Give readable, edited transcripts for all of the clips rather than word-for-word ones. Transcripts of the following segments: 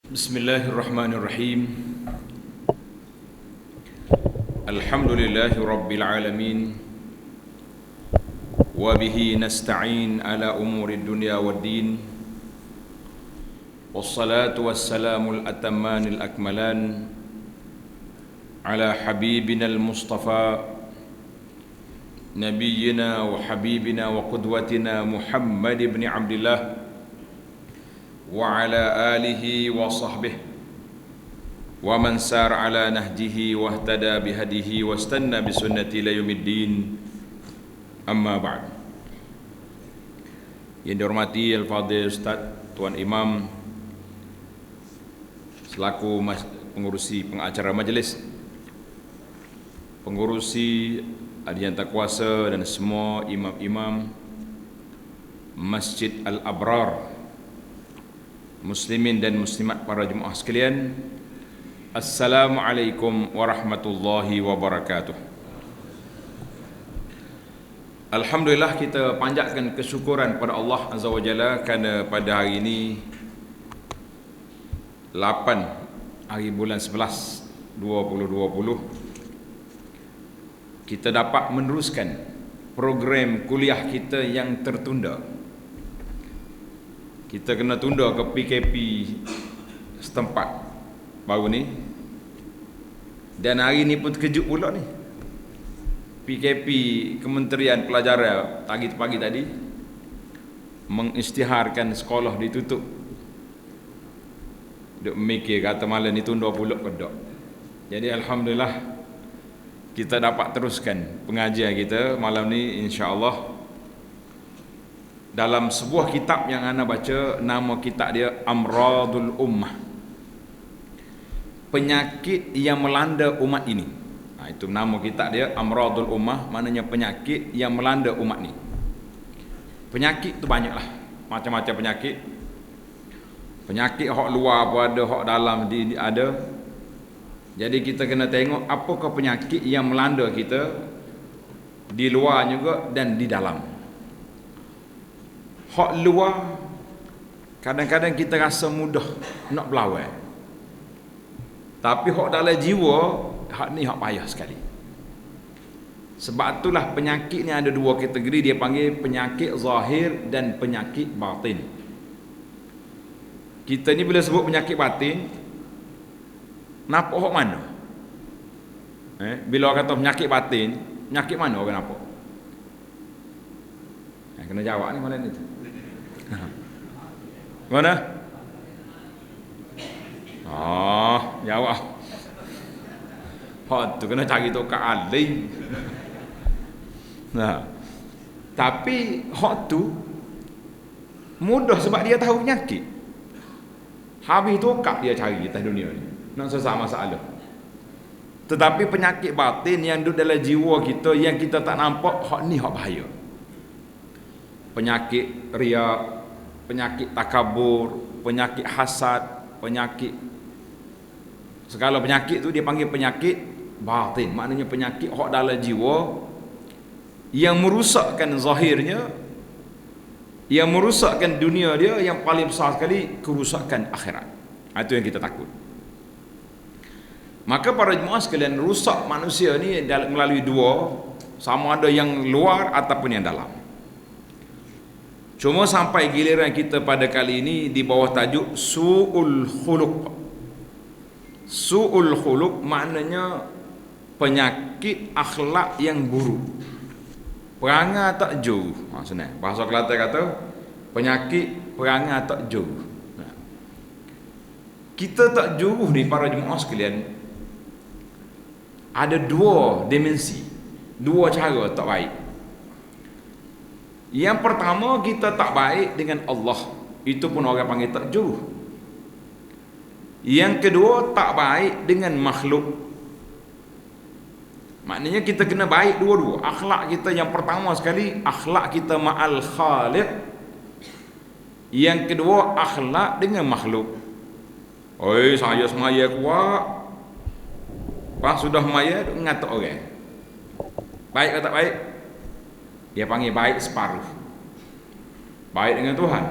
Bismillahirrahmanirrahim. Alhamdulillahi rabbil alamin. Wa bihi nasta'in ala umuri dunya waddin. Wassalatu wassalamul atammanil akmalan ala habibina al-mustafa nabiyyina wa habibina wa qudwatina Muhammad ibn Abdillah wa ala alihi wa sahbihi wa man sar ala nahjihi wa ihtada bihadihi wa istanna bi sunnati ila yaumiddin. Amma ba'd. Yang dihormati Al-Fadhil Ustaz Tuan Imam selaku pengurusi pengacara majlis, pengurusi Adianta Kuasa dan semua imam-imam Masjid Al-Abrar, muslimin dan muslimat para jemaah sekalian, Assalamualaikum warahmatullahi wabarakatuh. Alhamdulillah, kita panjatkan kesyukuran pada Allah Azza wa Jalla kerana pada hari ini 8 hari bulan 11 2020 kita dapat meneruskan program kuliah kita yang tertunda. Kita kena tunda ke PKP setempat baru ni. Dan hari ni pun terkejut pula ni. PKP Kementerian Pelajaran pagi tadi mengisytiharkan sekolah ditutup. Duk mikir kata malam ni tunda pula ke tak. Jadi alhamdulillah kita dapat teruskan pengajian kita malam ni insya-Allah dalam sebuah kitab yang ana baca. Nama kitab dia Amradul Ummah, penyakit yang melanda umat ini. Itu nama kitab dia, Amradul Ummah, maknanya penyakit yang melanda umat ni. Penyakit tu banyaklah, macam-macam penyakit. Penyakit hak luar pun ada, hak dalam ada. Jadi kita kena tengok apakah penyakit yang melanda kita di luar juga dan di dalam. Hak luar kadang-kadang kita rasa mudah nak berlawan, tapi hak dalam jiwa, hak ni hak payah sekali. Sebab itulah penyakit ni ada dua kategori. Dia panggil penyakit zahir dan penyakit batin. Kita ni bila sebut penyakit batin, nampak hak mana? Bila orang kata penyakit batin, penyakit mana orang nampak? Kena jawab ni malam ni. Mana? Jawab. Hak tu kena cari tokak ahli. Nah. Tapi hak tu mudah sebab dia tahu penyakit. Habis tokak dia cari atas dunia ni. Nak selesai masalah. Tetapi penyakit batin yang duduk dalam jiwa kita yang kita tak nampak, hak ni hak bahaya. Penyakit riak, penyakit takabur, penyakit hasad, penyakit segala penyakit tu dia panggil penyakit batin. Maknanya penyakit hak dalam jiwa yang merusakkan zahirnya, yang merusakkan dunia dia, yang paling besar sekali kerusakan akhirat. Itu yang kita takut. Maka para jemaah sekalian, rusak manusia ni melalui dua, sama ada yang luar ataupun yang dalam. Cuma sampai giliran kita pada kali ini di bawah tajuk Su'ul Khuluq. Su'ul Khuluq maknanya penyakit akhlak yang buruk, perangai tak jauh. Maksudnya bahasa Kelantan kata penyakit perangai tak jauh. Kita tak jauh ni para jemaah sekalian, ada dua dimensi, dua cara tak baik. Yang pertama, kita tak baik dengan Allah, itu pun orang panggil tak jauh. Yang kedua, tak baik dengan makhluk. Maknanya kita kena baik dua-dua. Akhlak kita yang pertama sekali, akhlak kita ma'al khaliq. Yang kedua, akhlak dengan makhluk. Oi, saya semaya kuat. Pas sudah maya ngatak orang. Baik atau tak baik? Dia panggil baik separuh. Baik dengan Tuhan,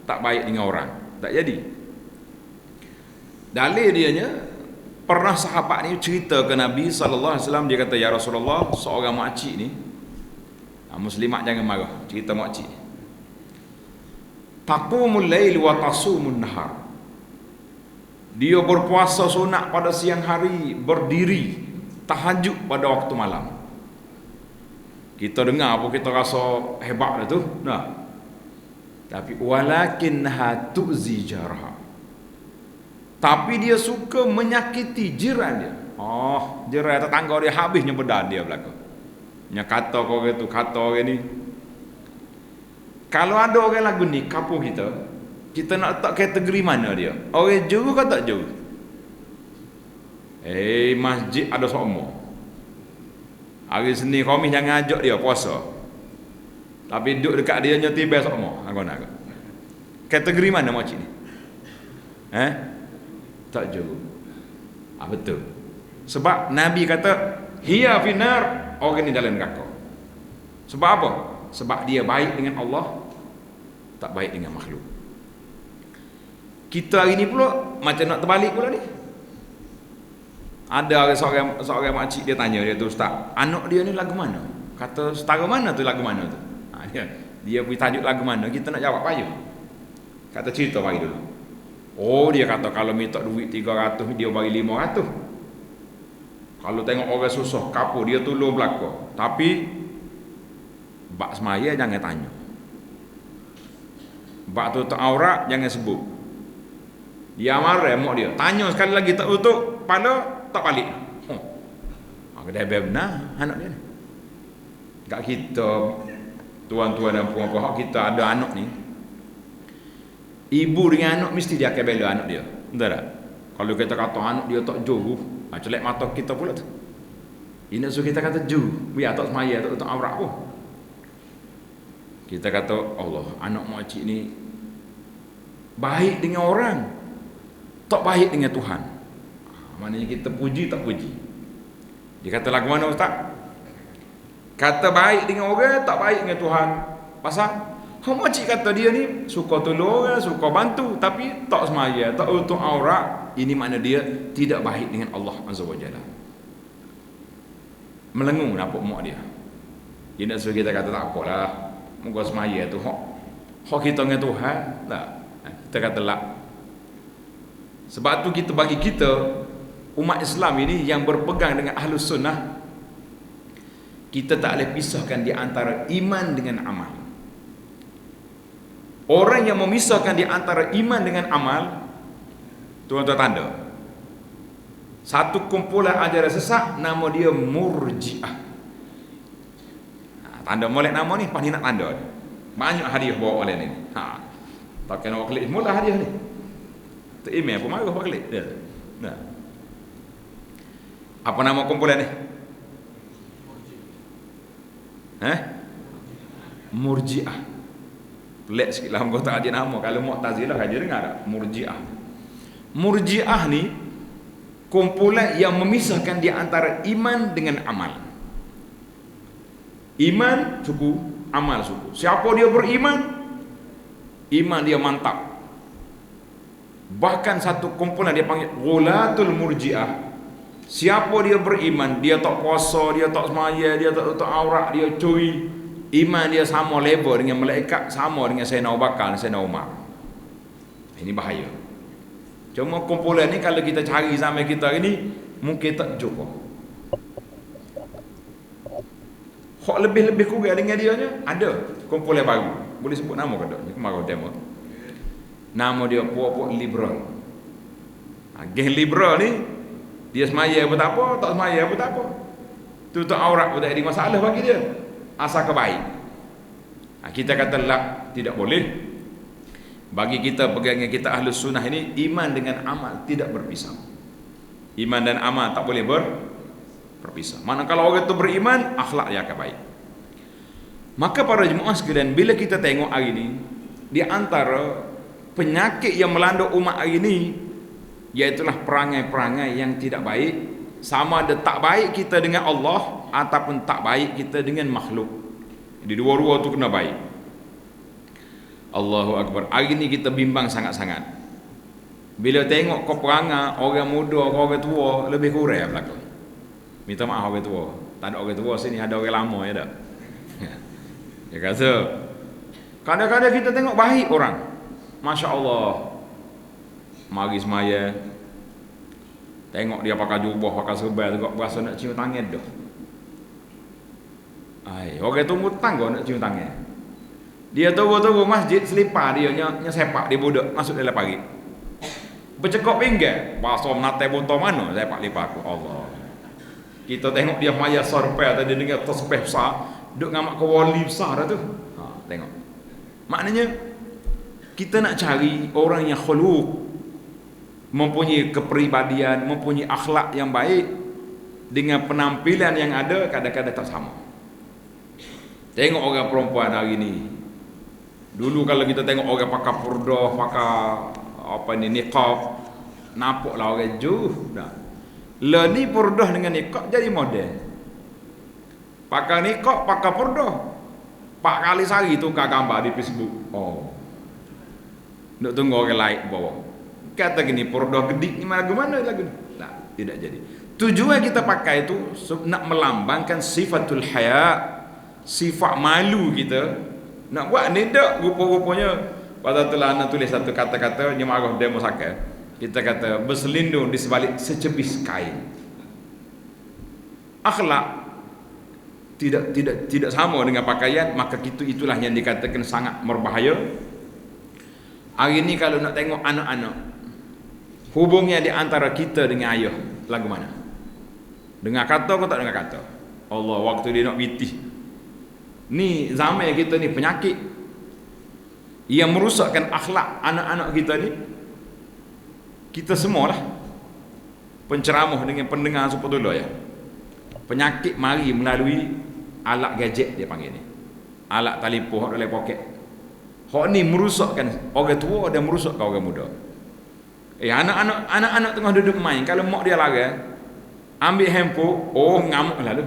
tak baik dengan orang. Tak jadi. Dalil dianya, pernah sahabat ni cerita ke Nabi SAW, dia kata, ya Rasulullah, seorang makcik ni, muslimat jangan marah, cerita makcik ni, taqumul lail wa tasumun nahar, dia berpuasa sunat pada siang hari, berdiri tahajud pada waktu malam. Kita dengar apa kita rasa hebat dah tu. Nah. Tapi walakinnaha tu'zi jarha. Tapi dia suka menyakiti jiran dia. Oh, jiran tetangga dia habisnya bedan dia belaka. Nya kata kau tu, kata orang ni. Kalau ada orang lagu ni kampung kita nak letak kategori mana dia? Orang juru ke tak juru? Masjid ada semua. Hari Senin Khamis jangan ajak dia puasa. Tapi duduk dekat dia nya tiba semua. Aku nak. Kategori mana makcik ni? Tak juru. Betul. Sebab Nabi kata hiya finar, orang ni dalam neraka. Sebab apa? Sebab dia baik dengan Allah, tak baik dengan makhluk. Kita hari ni pula macam nak terbalik pula ni. Ada seorang makcik dia tanya dia tu, ustaz, anak dia ni lagu mana? Kata setara mana tu lagu mana tu? Dia punya tajuk lagu mana, kita nak jawab payah. Kata cerita bagi dulu. Oh, dia kata kalau minta duit 300 dia bagi 500. Kalau tengok orang susah kapur dia tolong belaka. Tapi bak semaya jangan tanya. Bak tutup aurat jangan sebut. Dia marah mak dia. Tanya sekali lagi tak tutup kepala tak balik. Dia benar anak dia ni. Kat kita tuan-tuan dan puan-puan kita ada anak ni. Ibu dengan anak mesti dia akan bela anak dia. Betul tak? Kalau kita kata anak dia tak jauh, celak mata kita pula tu. Ini suruh kita kata jauh, biar tak semaya, tak aurat pun. Kita kata Allah, anak makcik ni baik dengan orang, tak baik dengan Tuhan. Maknanya kita puji tak puji. Dia kata lagu mana ustaz? Kata baik dengan orang, tak baik dengan Tuhan. Pasal makcik kata dia ni suka tolong orang, suka bantu, tapi tak semaya, tak untuk aurat. Ini makna dia tidak baik dengan Allah Azza wa Jalla. Melengung nampak mak dia. Dia nak suruh kita kata tak apalah, moga semaya tu hak kita dengan Tuhan. Tak. Kita kata lah. Sebab tu kita bagi kita umat Islam ini yang berpegang dengan Ahlus Sunnah, kita tak boleh pisahkan di antara iman dengan amal. Orang yang memisahkan di antara iman dengan amal, tuan-tuan tanda. Satu kumpulan ajaran sesat, nama dia Murji'ah. Tanda molek nama ni, pas ni nak tanda. Banyak hadiah bawa oleh ni. Tak kena bawa klik mula hadiah ni. Tak email apa marah bawa klik dia. Nah. Apa nama kumpulan ni? Murji'ah. Pelik sikit lah kau tak ada nama. Kalau Mu'tazilah aja dengar tak? Murji'ah. Murji'ah ni kumpulan yang memisahkan di antara iman dengan amal. Iman suku, amal suku. Siapa dia beriman, iman dia mantap. Bahkan satu kumpulan dia panggil Ghulatul Murji'ah. Siapa dia beriman, dia tak puasa, dia tak semaya, dia tak tutup aurat, dia curi, iman dia sama level dengan malaikat, sama dengan Sayyidina Abu Bakar, Sayyidina Umar. Ini bahaya. Cuma kumpulan ni kalau kita cari zaman kita ini mungkin tak jumpa. Hak lebih-lebih kurang dengan dia nya ada kumpulan baru. Boleh sebut nama ke tak? Ni kemarin tema. Nama dia puak-puak liberal. Geng liberal ni dia semaya pun tak apa, tak semaya pun tak apa. Tutup aurat pun tak ada masalah bagi dia. Asal kebaik. Kita kata lah, tidak boleh. Bagi kita pegangan kita Ahlus Sunnah ini, iman dengan amal tidak berpisah. Iman dan amal tak boleh berpisah. Mana kalau orang itu beriman, akhlak dia akan baik. Maka para jemaah sekalian, bila kita tengok hari ini, di antara penyakit yang melanda umat hari ini, iaitulah perangai-perangai yang tidak baik. Sama ada tak baik kita dengan Allah ataupun tak baik kita dengan makhluk. Jadi dua-dua tu kena baik. Allahu Akbar. Hari ni kita bimbang sangat-sangat. Bila tengok kau perangai orang muda, orang tua lebih kurang belakang. Minta maaf orang tua. Tak ada orang tua sini, ada orang lama ya tak. Dia kata, kadang-kadang kita tengok baik orang. Masya Allah. Mari semaya. Tengok dia pakai jubah, pakai serban, tengok berasa nak cium tangan dah. Orang tunggu tangga nak cium tangan. Dia tunggu masjid selipar dia sepak dia budak masuk dalam pagi. Bercekok pinggir, bahasa menatai bontor mana sepak lipat aku. Allah. Kita tengok dia maya sarpai tadi dengar tasbih besar, duk ngamak ke wali besar dah tu. Tengok. Maknanya kita nak cari orang yang khuluq, mempunyai kepribadian, mempunyai akhlak yang baik, dengan penampilan yang ada kadang-kadang tak sama. Tengok orang perempuan hari ni. Dulu kalau kita tengok orang pakai purdah, pakai niqab, nampaklah orang jauh dah. Lah ni purdah dengan niqab jadi model. Pakai niqab, pakai purdah. 4 kali sehari tukar gambar di Facebook. Nak tunggu orang like bawah. Kata gini, purdah gedik ni mana lagi? Tak, tidak jadi. Tujuan kita pakai itu nak melambangkan sifatul haya, sifat malu kita. Nak buat ni tak rupa-rupanya. Pada itulah anak tulis satu kata-kata Nyemarah demo sakit. Kita kata berselindung di sebalik secebis kain. Akhlak tidak sama dengan pakaian, maka itulah yang dikatakan sangat berbahaya. Hari ni kalau nak tengok anak-anak, hubungnya di antara kita dengan ayah lagu mana? Dengar kata atau tak dengar kata? Allah, waktu dia nak bitih. Ni zaman kita ni penyakit yang merosakkan akhlak anak-anak kita ni. Kita semualah penceramah dengan pendengar sepatutnya ya. Penyakit mari melalui alat gadget dia panggil ni. Alat telefon hok dalam poket. Hok ni merosakkan orang tua dan merosakkan orang muda. Anak-anak tengah duduk main, kalau mak dia larang, ambil handphone, ngamuk lalu.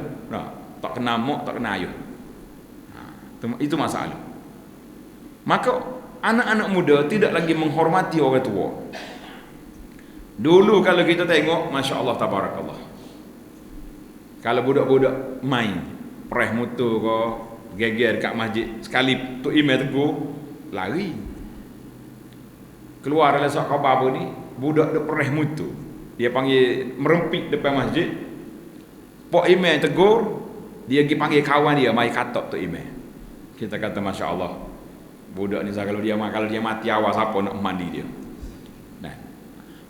Tak kena mak, tak kena ayah. Itu masalah. Maka anak-anak muda tidak lagi menghormati orang tua. Dulu kalau kita tengok, Masya Allah, tabarakallah, kalau budak-budak main pereh motor ke geger dekat masjid, sekali tu email tegur lari keluar dalam surat khabar apa ni, budak dia pereh motor, dia panggil merempit depan masjid, pok email tegur, dia pergi panggil kawan dia mai katok tu email. Kita kata Masya Allah, budak ni kalau dia mati awal siapa nak mandi dia. Nah,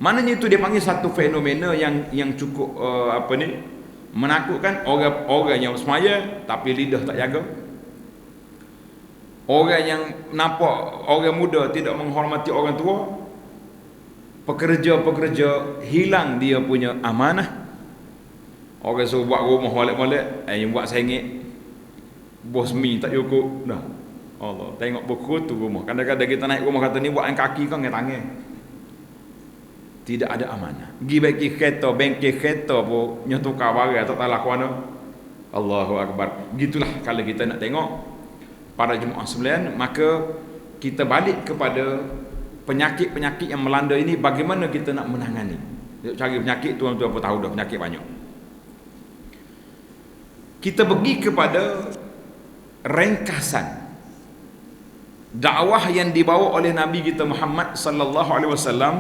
maknanya itu dia panggil satu fenomena yang cukup menakutkan. Orang yang semaya tapi lidah tak jaga. Orang yang nampak orang muda tidak menghormati orang tua. Pekerja-pekerja hilang dia punya amanah. Orang suruh buat rumah balik-balik, yang buat sengit, bos mi tak cukup dah. Allah, tengok buku tu rumah. Kadang-kadang kita naik rumah kata ni buat kaki kau dengan tangan. Tidak ada amanah. Pergi bagi kereta, bengkel kereta pun nyotukar barang tak tahu laku mana. Allahu Akbar. Gitulah kalau kita nak tengok para jemaah sekalian, maka kita balik kepada penyakit-penyakit yang melanda ini, bagaimana kita nak menangani. Cari penyakit tuan-tuan apa tahu dah, penyakit banyak. Kita pergi kepada ringkasan dakwah yang dibawa oleh Nabi kita Muhammad sallallahu alaihi wasallam.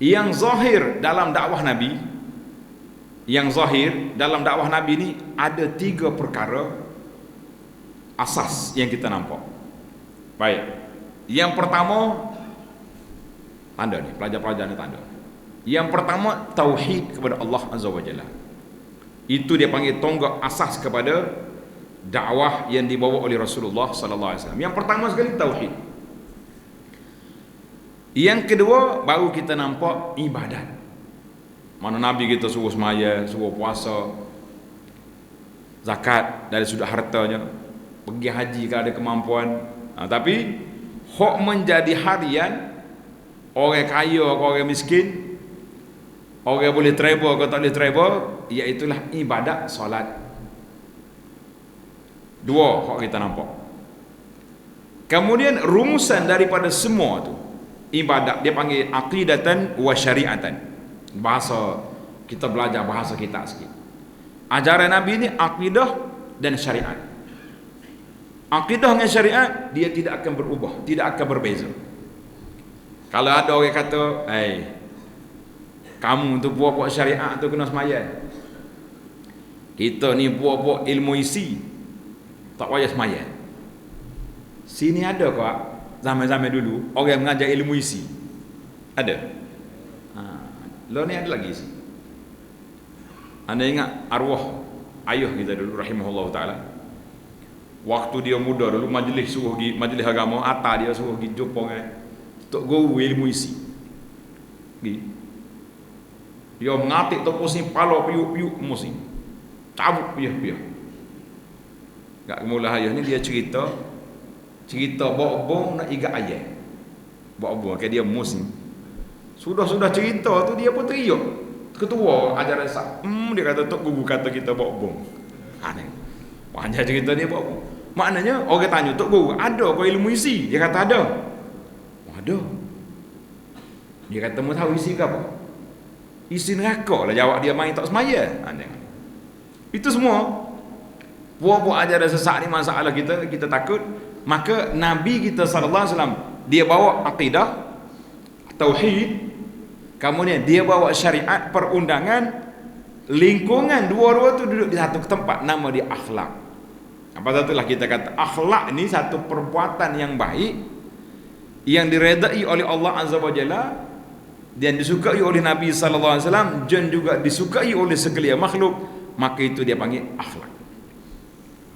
Yang zahir dalam dakwah Nabi, ni ada 3 perkara asas yang kita nampak. Baik. Yang pertama, tanda ni, pelajar-pelajar ni tanda. Yang pertama, tauhid kepada Allah Azza wa Jalla. Itu dia panggil tonggak asas kepada dakwah yang dibawa oleh Rasulullah sallallahu alaihi wasallam. Yang pertama sekali tauhid. Yang kedua, baru kita nampak ibadat. Mana Nabi kita suruh semaya, suruh puasa, zakat dari sudut hartanya, pergi haji kalau ada kemampuan. Tapi hak menjadi harian, orang kaya ke orang miskin, orang boleh travel ke tak boleh travel, iaitulah ibadat solat. 2 hak kita nampak. Kemudian rumusan daripada semua tu, ibadat, dia panggil aqidatan wa syariatan. Bahasa kita belajar bahasa kita sikit. Ajaran Nabi ni akidah dan syariat. Akidah dengan syariat dia tidak akan berubah, tidak akan berbeza. Kalau ada orang kata, kamu tu buat syariat tu kena sembahyang. Kita ni buat ilmu isi, tak payah sembahyang. Sini ada kok zaman-zaman dulu orang mengajar ilmu isi. Ada. Lo ni ada lagi isi. Anda ingat arwah ayah kita dulu rahimahullah taala. Waktu dia muda dulu majlis suruh pergi majlis agama, atas dia suruh pergi jumpa dengan tok guru ilmu isi. Pergi. Dia mengatik tok pusing pala piuk-piuk pusing. Cabut piah-piah. Gak mula ayah ni dia cerita bok-bong nak igat ayat. Bok-bong ke dia musing. Sudah cerita tu dia pun teriak. Ketua ajaran sah. Dia kata tok guru kata kita bok-bong. Ni. Panjang cerita dia bok-bong. Maknanya orang tanya tok guru, ada kau ilmu isi? Dia kata ada. Ada. Dia kata mau tahu isi ke apa? Isi neraka lah jawab dia, main tak semaya. Itu semua buat ajaran sesat ni masalah kita takut. Maka Nabi kita sallallahu alaihi wasallam dia bawa akidah tauhid, kemudian dia bawa syariat, perundangan, lingkungan, dua-dua tu duduk di satu tempat, nama dia akhlak. Apa satulah kita kata akhlak ni satu perbuatan yang baik yang diredai oleh Allah Azza wa Jalla dan disukai oleh Nabi sallallahu alaihi wasallam dan juga disukai oleh sekalian makhluk, maka itu dia panggil akhlak.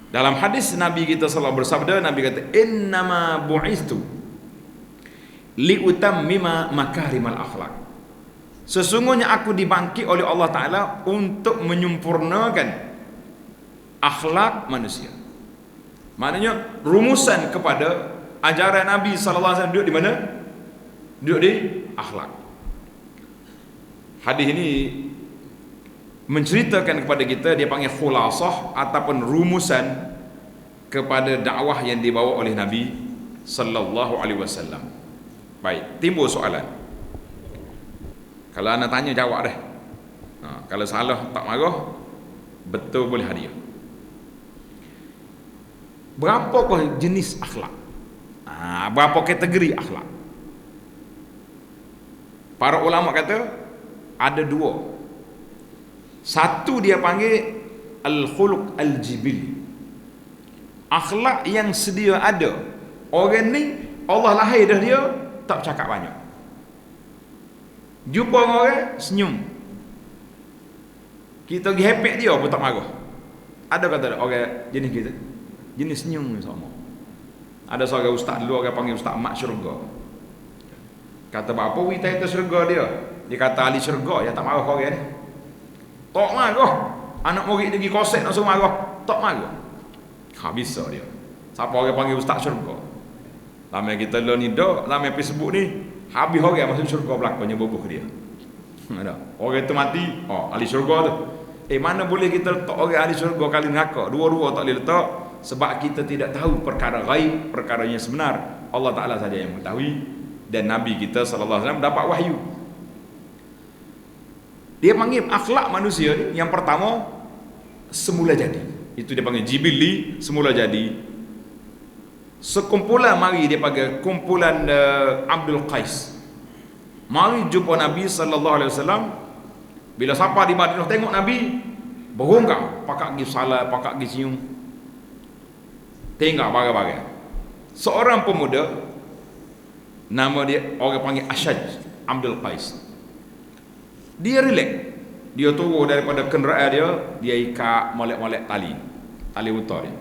Dalam hadis Nabi kita sallallahu bersabda, Nabi kata innama bu'istu liutammima makarimal akhlak. Sesungguhnya aku dibangkit oleh Allah Ta'ala untuk menyempurnakan akhlak manusia. Maknanya rumusan kepada ajaran Nabi SAW duduk di mana? Duduk di akhlak. Hadis ini menceritakan kepada kita, dia panggil khulasah ataupun rumusan kepada dakwah yang dibawa oleh Nabi sallallahu alaihi wasallam. Baik, timbul soalan. Kalau anda tanya jawab dah. Kalau salah tak marah, betul boleh hadiah. Berapakah jenis akhlak? Berapa kategori akhlak? Para ulama kata ada dua. Satu dia panggil al-khuluq al-jibil, akhlak yang sedia ada. Orang ni Allah lahir dah dia tak cakap banyak. Jumpa orang senyum, kita pergi hepek dia pun tak marah. Ada kata orang jenis kita, jenis senyum ni sama. Ada seorang ustaz dulu, orang panggil ustaz mak syurga. Kata apa wita itu syurga dia? Dia kata ahli syurga, ya tak marah orang ni. Tak marah. Anak murid pergi kosek nak suruh marah, tak marah. Bisa dia. Siapa orang panggil ustaz syurga? Lama kita ni dah, lama Facebook ni habis orang masuk syurga belakangnya bubuh dia. Ada. Orang tu mati, ahli syurga tu. Mana boleh kita letak orang ahli syurga kali neraka? Dua-dua tak boleh letak sebab kita tidak tahu perkara gaib, perkara yang sebenar. Allah Taala saja yang mengetahui dan Nabi kita sallallahu alaihi wasallam dapat wahyu. Dia panggil akhlak manusia ni, yang pertama semula jadi. Itu dia panggil jibili, semula jadi. Sekumpulan mari dia panggil kumpulan Abdul Qais. Mari jumpa Nabi sallallahu alaihi wasallam. Bila siapa di Madinah tengok Nabi, berongkang, pakak pergi salat, pakak pergi senyum. Tinggal bagai-bagai. Seorang pemuda nama dia orang panggil Ashaj Abdul Qais. Dia relax. Dia turun daripada kenderaan dia ikat molek-molek tali utar dia.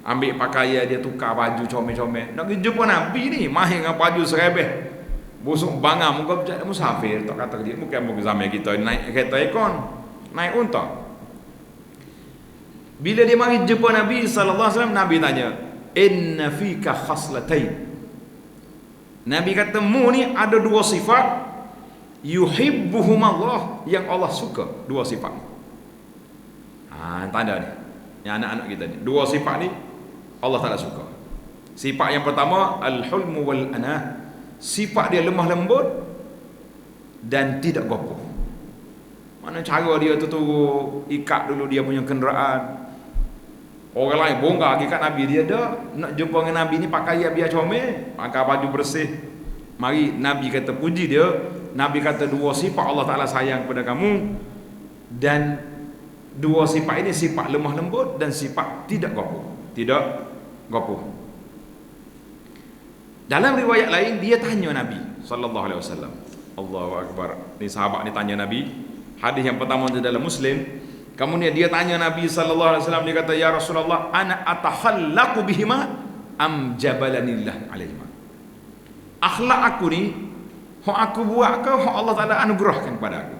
Ambil pakaian dia, tukar baju comel-comel. Nak pergi jumpa Nabi ni, mahir dengan baju serebeh. Busuk bangang muka bercakap musafir, tak kata dia. Bukan zaman kita naik kereta ekon, naik unta. Bila dia mari jumpa Nabi sallallahu alaihi wasallam, Nabi tanya, "Inna fika khaslatain." Nabi kata, "Mu ni ada dua sifat yuhibbuhum Allah, yang Allah suka, dua sifat." Tanda ni. Yang anak-anak kita ni. Dua sifat ni Allah Taala suka. Sifat yang pertama al-hulmu wal anah. sifat dia lemah lembut dan tidak gopoh. Mana cara dia tu ikat dulu dia punya kenderaan. Orang lain bongkar hakikat Nabi, dia dah nak jumpa dengan Nabi ni pakai biar comel, pakai baju bersih. Mari Nabi kata puji dia, Nabi kata dua sifat Allah Ta'ala sayang kepada kamu, dan dua sifat ini sifat lemah lembut dan sifat tidak gopoh. Tidak gopoh. Dalam riwayat lain dia tanya Nabi sallallahu alaihi wasallam. Allahu akbar. Ni sahabat ni tanya Nabi. Hadis yang pertama di dalam Muslim. Kemudian dia tanya Nabi sallallahu alaihi wasallam, dia kata, "Ya Rasulullah, ana atakhallaqu bihima am jabalanillah alaihima?" Akhlak aku ni hak aku buat ke hak Allah Taala anugerahkan kepada aku?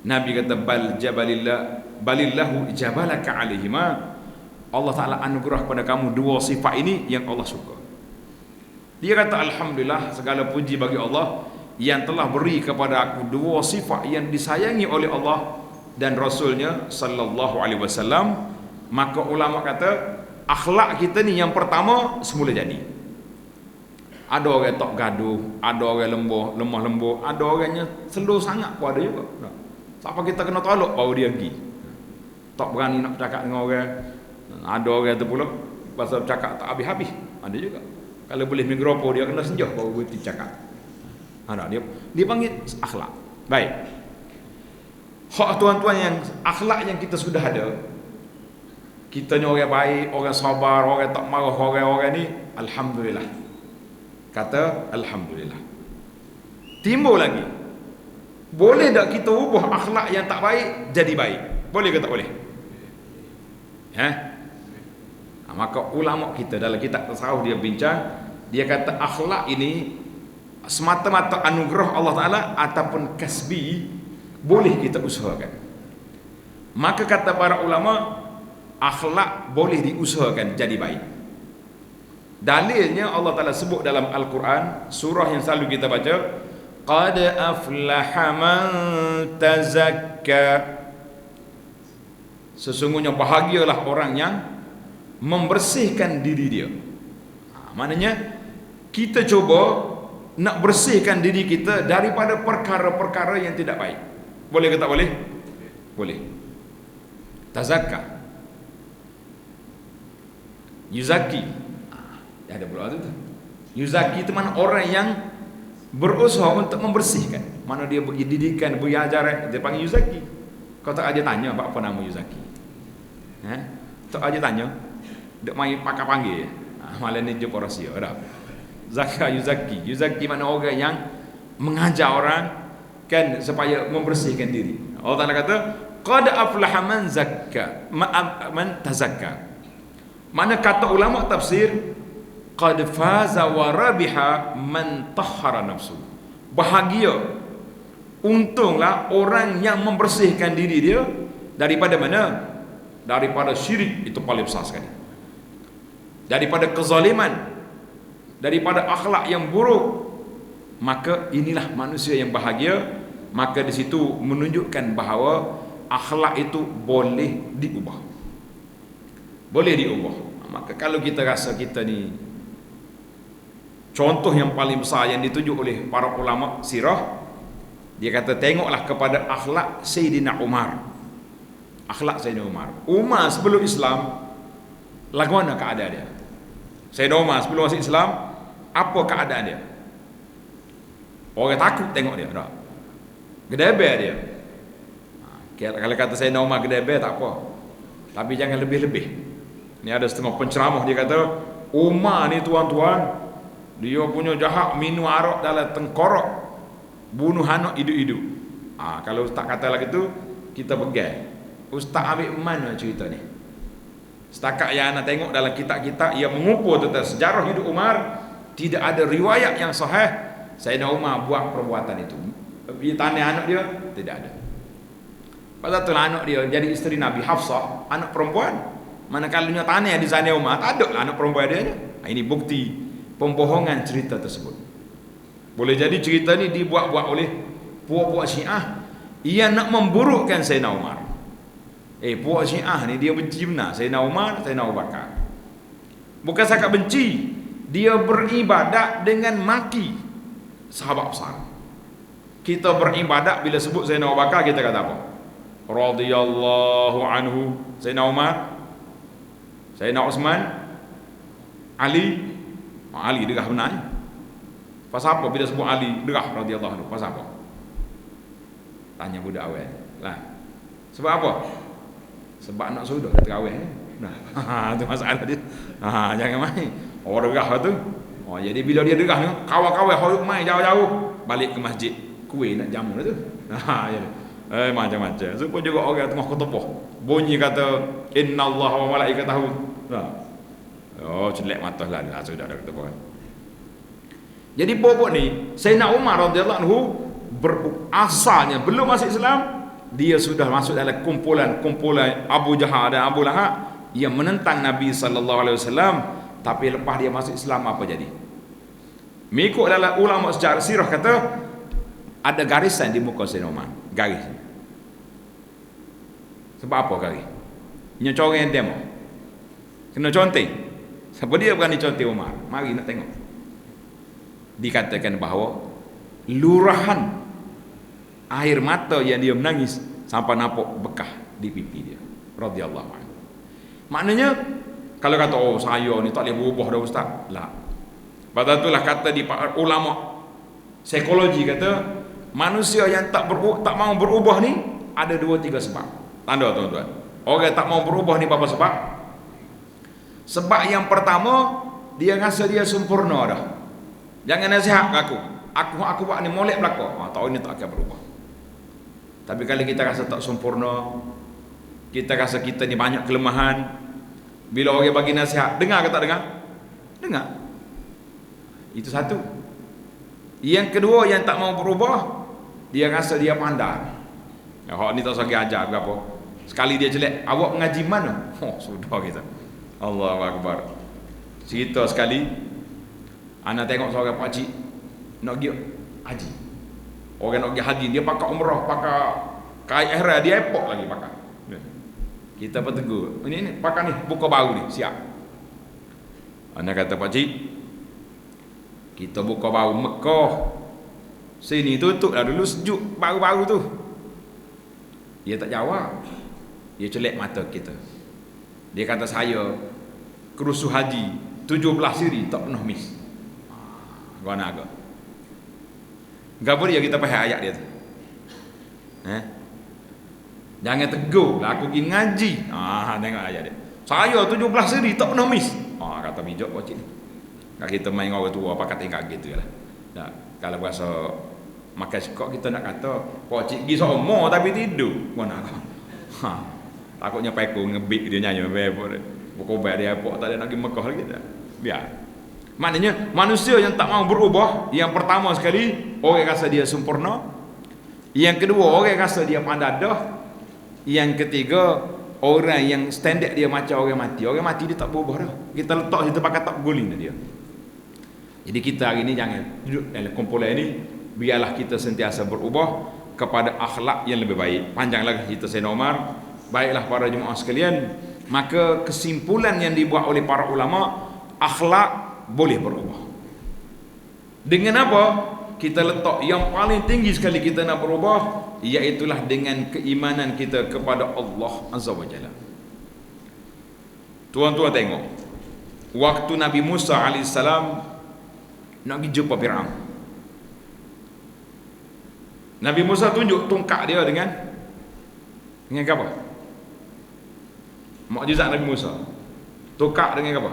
Nabi kata, balillahu jabalaka alaihima. Allah Taala anugerah kepada kamu dua sifat ini yang Allah suka. Dia kata, alhamdulillah, segala puji bagi Allah yang telah beri kepada aku dua sifat yang disayangi oleh Allah dan Rasulnya sallallahu alaihi wasallam. Maka ulama kata akhlak kita ni yang pertama semula jadi. Ada orang tak gaduh, ada orang lemah lembut, ada orangnya slow sangat pun ada juga. Siapa kita kena tolak baru dia pergi. Tak berani nak bercakap dengan orang. Ada orang tu pula pasal bercakap tak habis-habis. Ada juga. Kalau boleh mikrofon dia kena senjah baru berhenti cakap. Ada dia panggil akhlak. Baik. Hak tuan-tuan yang akhlak yang kita sudah ada, kita ni orang baik, orang sabar, orang tak marah, orang ni alhamdulillah. Kata alhamdulillah. Timbul lagi, boleh tak kita ubah akhlak yang tak baik jadi baik? Boleh ke tak boleh? Maka ulama kita dalam kitab tasawuf dia bincang, dia kata akhlak ini semata-mata anugerah Allah Ta'ala ataupun kasbi, boleh kita usahakan. Maka kata para ulama, akhlak boleh diusahakan jadi baik. Dalilnya Allah Ta'ala sebut dalam Al-Quran, surah yang selalu kita baca, qad aflaha man tazakka. Sesungguhnya bahagialah orang yang membersihkan diri dia. Maknanya kita cuba nak bersihkan diri kita daripada perkara-perkara yang tidak baik. Boleh ke tak boleh? Boleh. Tazakka, yuzaki. Ada pula tu. Yuzaki itu mana orang yang berusaha untuk membersihkan. Mana dia bagi didikan, bagi ajaran, dia panggil yuzaki. Kau tak aja tanya apa nama yuzaki? Tak aja tanya. Dek main pakai panggil. Malam ni jumpa rahsia. Ada. Zakka yuzaki. Yuzaki mana orang yang mengajar orang kan supaya membersihkan diri. Allah Taala kata, qad aflaha man zakka, man tazakka. Mana kata ulama tafsir, qad faza wa rabiha man tahhara nafsu. Bahagia, untunglah orang yang membersihkan diri dia daripada mana? Daripada syirik, itu paling besar sekali. Daripada kezaliman, daripada akhlak yang buruk. Maka inilah manusia yang bahagia. Maka di situ menunjukkan bahawa akhlak itu boleh diubah. Boleh diubah. Maka kalau kita rasa kita ni, contoh yang paling besar yang ditunjuk oleh para ulama sirah, dia kata tengoklah kepada akhlak Sayyidina Umar. Akhlak Sayyidina Umar. Umar sebelum Islam, lagu mana keadaan dia? Sayyidina Umar sebelum masuk Islam, apa keadaan dia? Orang takut tengok dia, tak? Gedeber dia. Kalau kata Sayyidina Umar gedeber tak apa, tapi jangan lebih-lebih. Ni ada setengah penceramah dia kata, Umar ni tuan-tuan, dia punya jahat minum arak dalam tengkorak, bunuh anak hidup-hidup. Kalau ustaz kata lagi tu, kita pegang. Ustaz ambil mana cerita ni? Setakat yang anda tengok dalam kitab-kitab yang mengumpul tentang sejarah hidup Umar, tidak ada riwayat yang sahih Sayyidina Umar buat perbuatan itu. Dia tanya anak dia, tidak ada. Pasal tu anak dia jadi isteri Nabi Hafsah, anak perempuan. Manakala tanya di Sayyidina Umar, tak ada anak perempuan dia. Ini bukti pembohongan cerita tersebut. Boleh jadi cerita ni dibuat-buat oleh puak-puak Syiah yang nak memburukkan Sayyidina Umar. Puak Syiah ni dia benci benar Sayyidina Umar, Sayyidina Abu Bakar. Bukan sahaja benci, dia beribadat dengan maki sahabat besar. Kita beribadat bila sebut Sayyidina Abu Bakar, kita kata apa? Radhiyallahu anhu. Sayyidina Umar, Sayyidina Uthman, Ali. Ali derah benar. Pasal apa bila sebut Ali derah radhiyallahu anhu? Pasal apa? Tanya budak awal lah. Sebab apa? Sebab nak sudah kata awal. Nah, itu masalah dia. Jangan main. Orang derah tu. Jadi bila dia derah ni, kawan-kawan horuk main jauh-jauh balik ke masjid. Kuih nak jamu tu. Jadi macam-macam. Supaya juga orang tengah ketepah. Bunyi kata innallaha wa malaikatahu. Celak mata lah sudah dah ketepah. Jadi pokok ni Sayyidina Umar radhiyallahu anhu asalnya belum masuk Islam, dia sudah masuk dalam kumpulan Abu Jahal dan Abu Lahab yang menentang Nabi sallallahu alaihi wasallam. Tapi lepas dia masuk Islam apa jadi? Mengikut dalam ulama sejarah sirah kata ada garisan di muka Sayyidina Umar. Garis. Sebab apa garis? Nya corang yang demo. Kena conteng. Siapa dia berani conteng Umar? Mari nak tengok. Dikatakan bahawa lurahan air mata yang dia menangis sampai nampak bekah di pipi dia radhiyallahu anhu. Maknanya kalau kata saya ni tak boleh berubah dah ustaz, lah. Pada itulah kata di ulama psikologi kata manusia yang tak mau berubah ni ada 2-3 sebab. Tanda tuan-tuan. Orang tak mau berubah ni apa sebab? Sebab yang pertama dia rasa dia sempurna dah. Jangan nasihat aku. Aku buat ni molek belaka. Tahun ni tak akan berubah. Tapi kalau kita rasa tak sempurna, kita rasa kita ni banyak kelemahan, bila orang bagi nasihat, dengar ke tak dengar? Dengar. Itu satu. Yang kedua yang tak mau berubah, dia rasa dia pandai. Hak ni tak usah ajar berapa. Sekali dia jelek, awak mengaji mana? Sudah kita. Allahu akbar. Cerita sekali, anak tengok seorang pakcik nak pergi haji. Orang nak pergi haji, dia pakai umrah, pakai kain ihram, dia epok lagi pakai. Kita pun tegur, ini pakai ni, buka baru ni, siap. Anak kata pakcik, kita buka baru Mekah, sini tutup dah dulu, sejuk baru-baru tu. Dia tak jawab. Dia celek mata kita. Dia kata saya kerusuh haji 17 siri tak pernah miss. Gua nak agak. Gapo dia kita faham ayat dia tu. Jangan tegur lah aku pergi ngaji. Tengok ayat dia. Saya 17 siri tak pernah miss. Kata bijak pakcik ni. Kalau kita main orang tua apa kata gitu lah. Nah, kalau bahasa makan sekok kita nak kata pakcik pergi semua tapi tidur. Gua nak agak. Takutnya peko ngebik dia nyanyi berkobar dia apa tak ada nak pergi Mekah lagi dah. Biar. Maknanya manusia yang tak mau berubah, yang pertama sekali orang rasa dia sempurna, yang kedua orang rasa dia pandai dah, yang ketiga orang yang standard dia macam orang mati. Orang mati dia tak berubah dah. Kita letak situ pakai tak guling dia. Jadi kita hari ni jangan duduk dalam kumpulan ini, biarlah kita sentiasa berubah kepada akhlak yang lebih baik. Panjang lagi cerita Sayyidina Umar. Baiklah para jemaah sekalian, maka kesimpulan yang dibuat oleh para ulama, akhlak boleh berubah. Dengan apa? Kita letak yang paling tinggi sekali kita nak berubah, iaitulah dengan keimanan kita kepada Allah Azza wa Jalla. Tuan-tuan tengok, waktu Nabi Musa AS nak pergi jumpa Fir'aun, Nabi Musa tunjuk tongkat dia dengan apa? Mukjizat Nabi Musa. Tongkat dengan apa?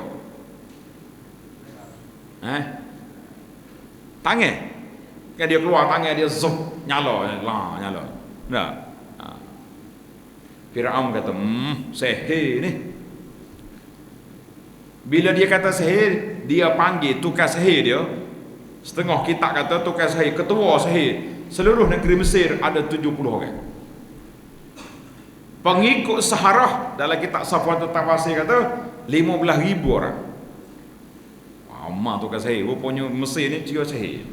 Tangan. Kan dia keluar tangan dia zoom, nyala. Nah. Firaun kata, sihir ni. Bila dia kata sihir, dia panggil tukar sihir dia. Setengah kitab kata tukar sihir, ketua sihir. Seluruh negeri Mesir ada 70 orang. Pengikut Saharah dalam kitab Safwatul Tafasir kata 15,000 orang. Amat tukar sihir. Rupanya Mesir ni dia sihir.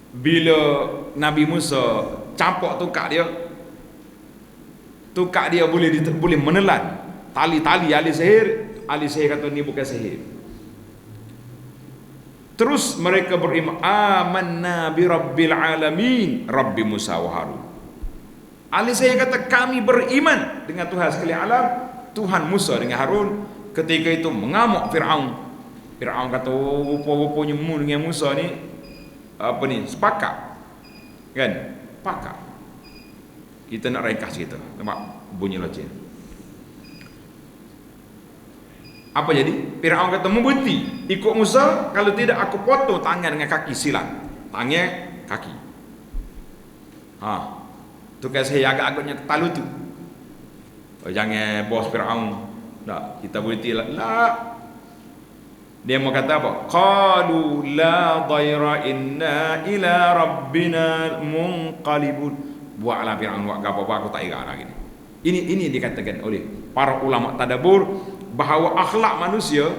Bila Nabi Musa campak tukar dia boleh menelan tali-tali ahli sihir kata ni bukan sihir. Terus mereka beriman, amanna bi rabbil alamin, Rabbi Musa wa Harun. Ahli sihir kata kami beriman dengan Tuhan sekalian alam, Tuhan Musa dengan Harun. Ketika itu mengamuk Firaun. Firaun kata, rupa-rupanya mu dengan Musa ni apa ni, sepakat. Kan? Sepakat. Kita nak ringkas kita. Nampak bunyi loceng. Apa jadi? Firaun kata, membukti ikut Musa, kalau tidak aku potong tangan dengan kaki silang. Tangan, kaki. Tu kan saya agak-agaknya ketalu tu. Oh, jangan bos Firaun. Tak, kita berhenti lah. Dia mau kata apa? Qalu la dhaira inna ila rabbina munqalibun. Buatlah Firaun buat apa-apa, aku tak ingat lagi. Ini dikatakan oleh para ulama tadabbur bahawa akhlak manusia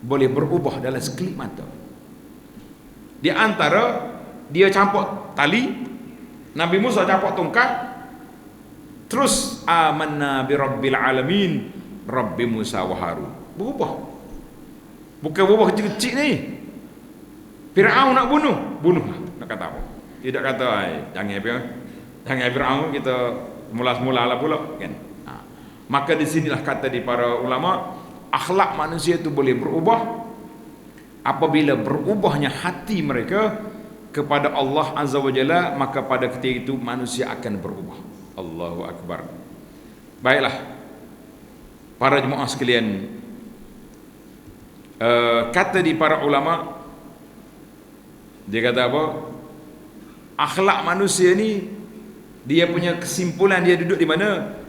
boleh berubah dalam sekelip mata. Di antara dia campur tali, Nabi Musa campur tongkat, terus amanna bi rabbil alamin, Rabbi Musa wa Harun. Berubah. Bukan berubah kecil-kecil ni. Firaun nak bunuhlah. Nak kata apa? Tidak kata jangan Firaun, kita mula-mula lah pula kan. Maka di sinilah kata di para ulama, akhlak manusia itu boleh berubah apabila berubahnya hati mereka kepada Allah Azza wa Jalla, maka pada ketika itu manusia akan berubah. Allahu Akbar. Baiklah para jemaah sekalian, kata di para ulama, dia kata apa? Akhlak manusia ni, dia punya kesimpulan dia duduk di mana?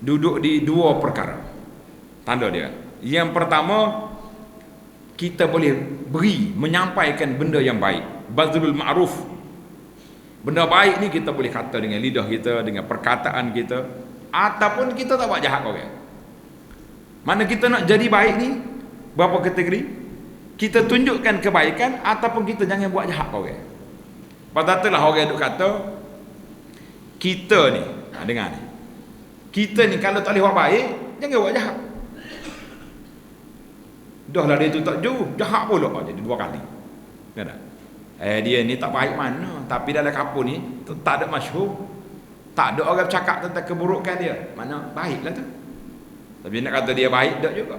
Duduk di dua perkara. Tanda dia. Yang pertama, kita boleh menyampaikan benda yang baik. Bazlul ma'ruf. Benda baik ni kita boleh kata dengan lidah kita, dengan perkataan kita, ataupun kita tak buat jahat orang. Mana kita nak jadi baik ni, berapa kategori? Kita tunjukkan kebaikan ataupun kita jangan buat jahat orang. Pada itulah orang duk kata kita ni, dengar ni, kita ni kalau tak boleh buat baik, jangan buat jahat. Dah lah dia tu tak jauh, jahat pula jadi dua kali. Kan tak? Dia ni tak baik mana, tapi dalam kampung ni tak ada masyhur, tak ada orang bercakap tentang keburukan dia. Mana baiklah tu. Tapi nak kata dia baik tak juga.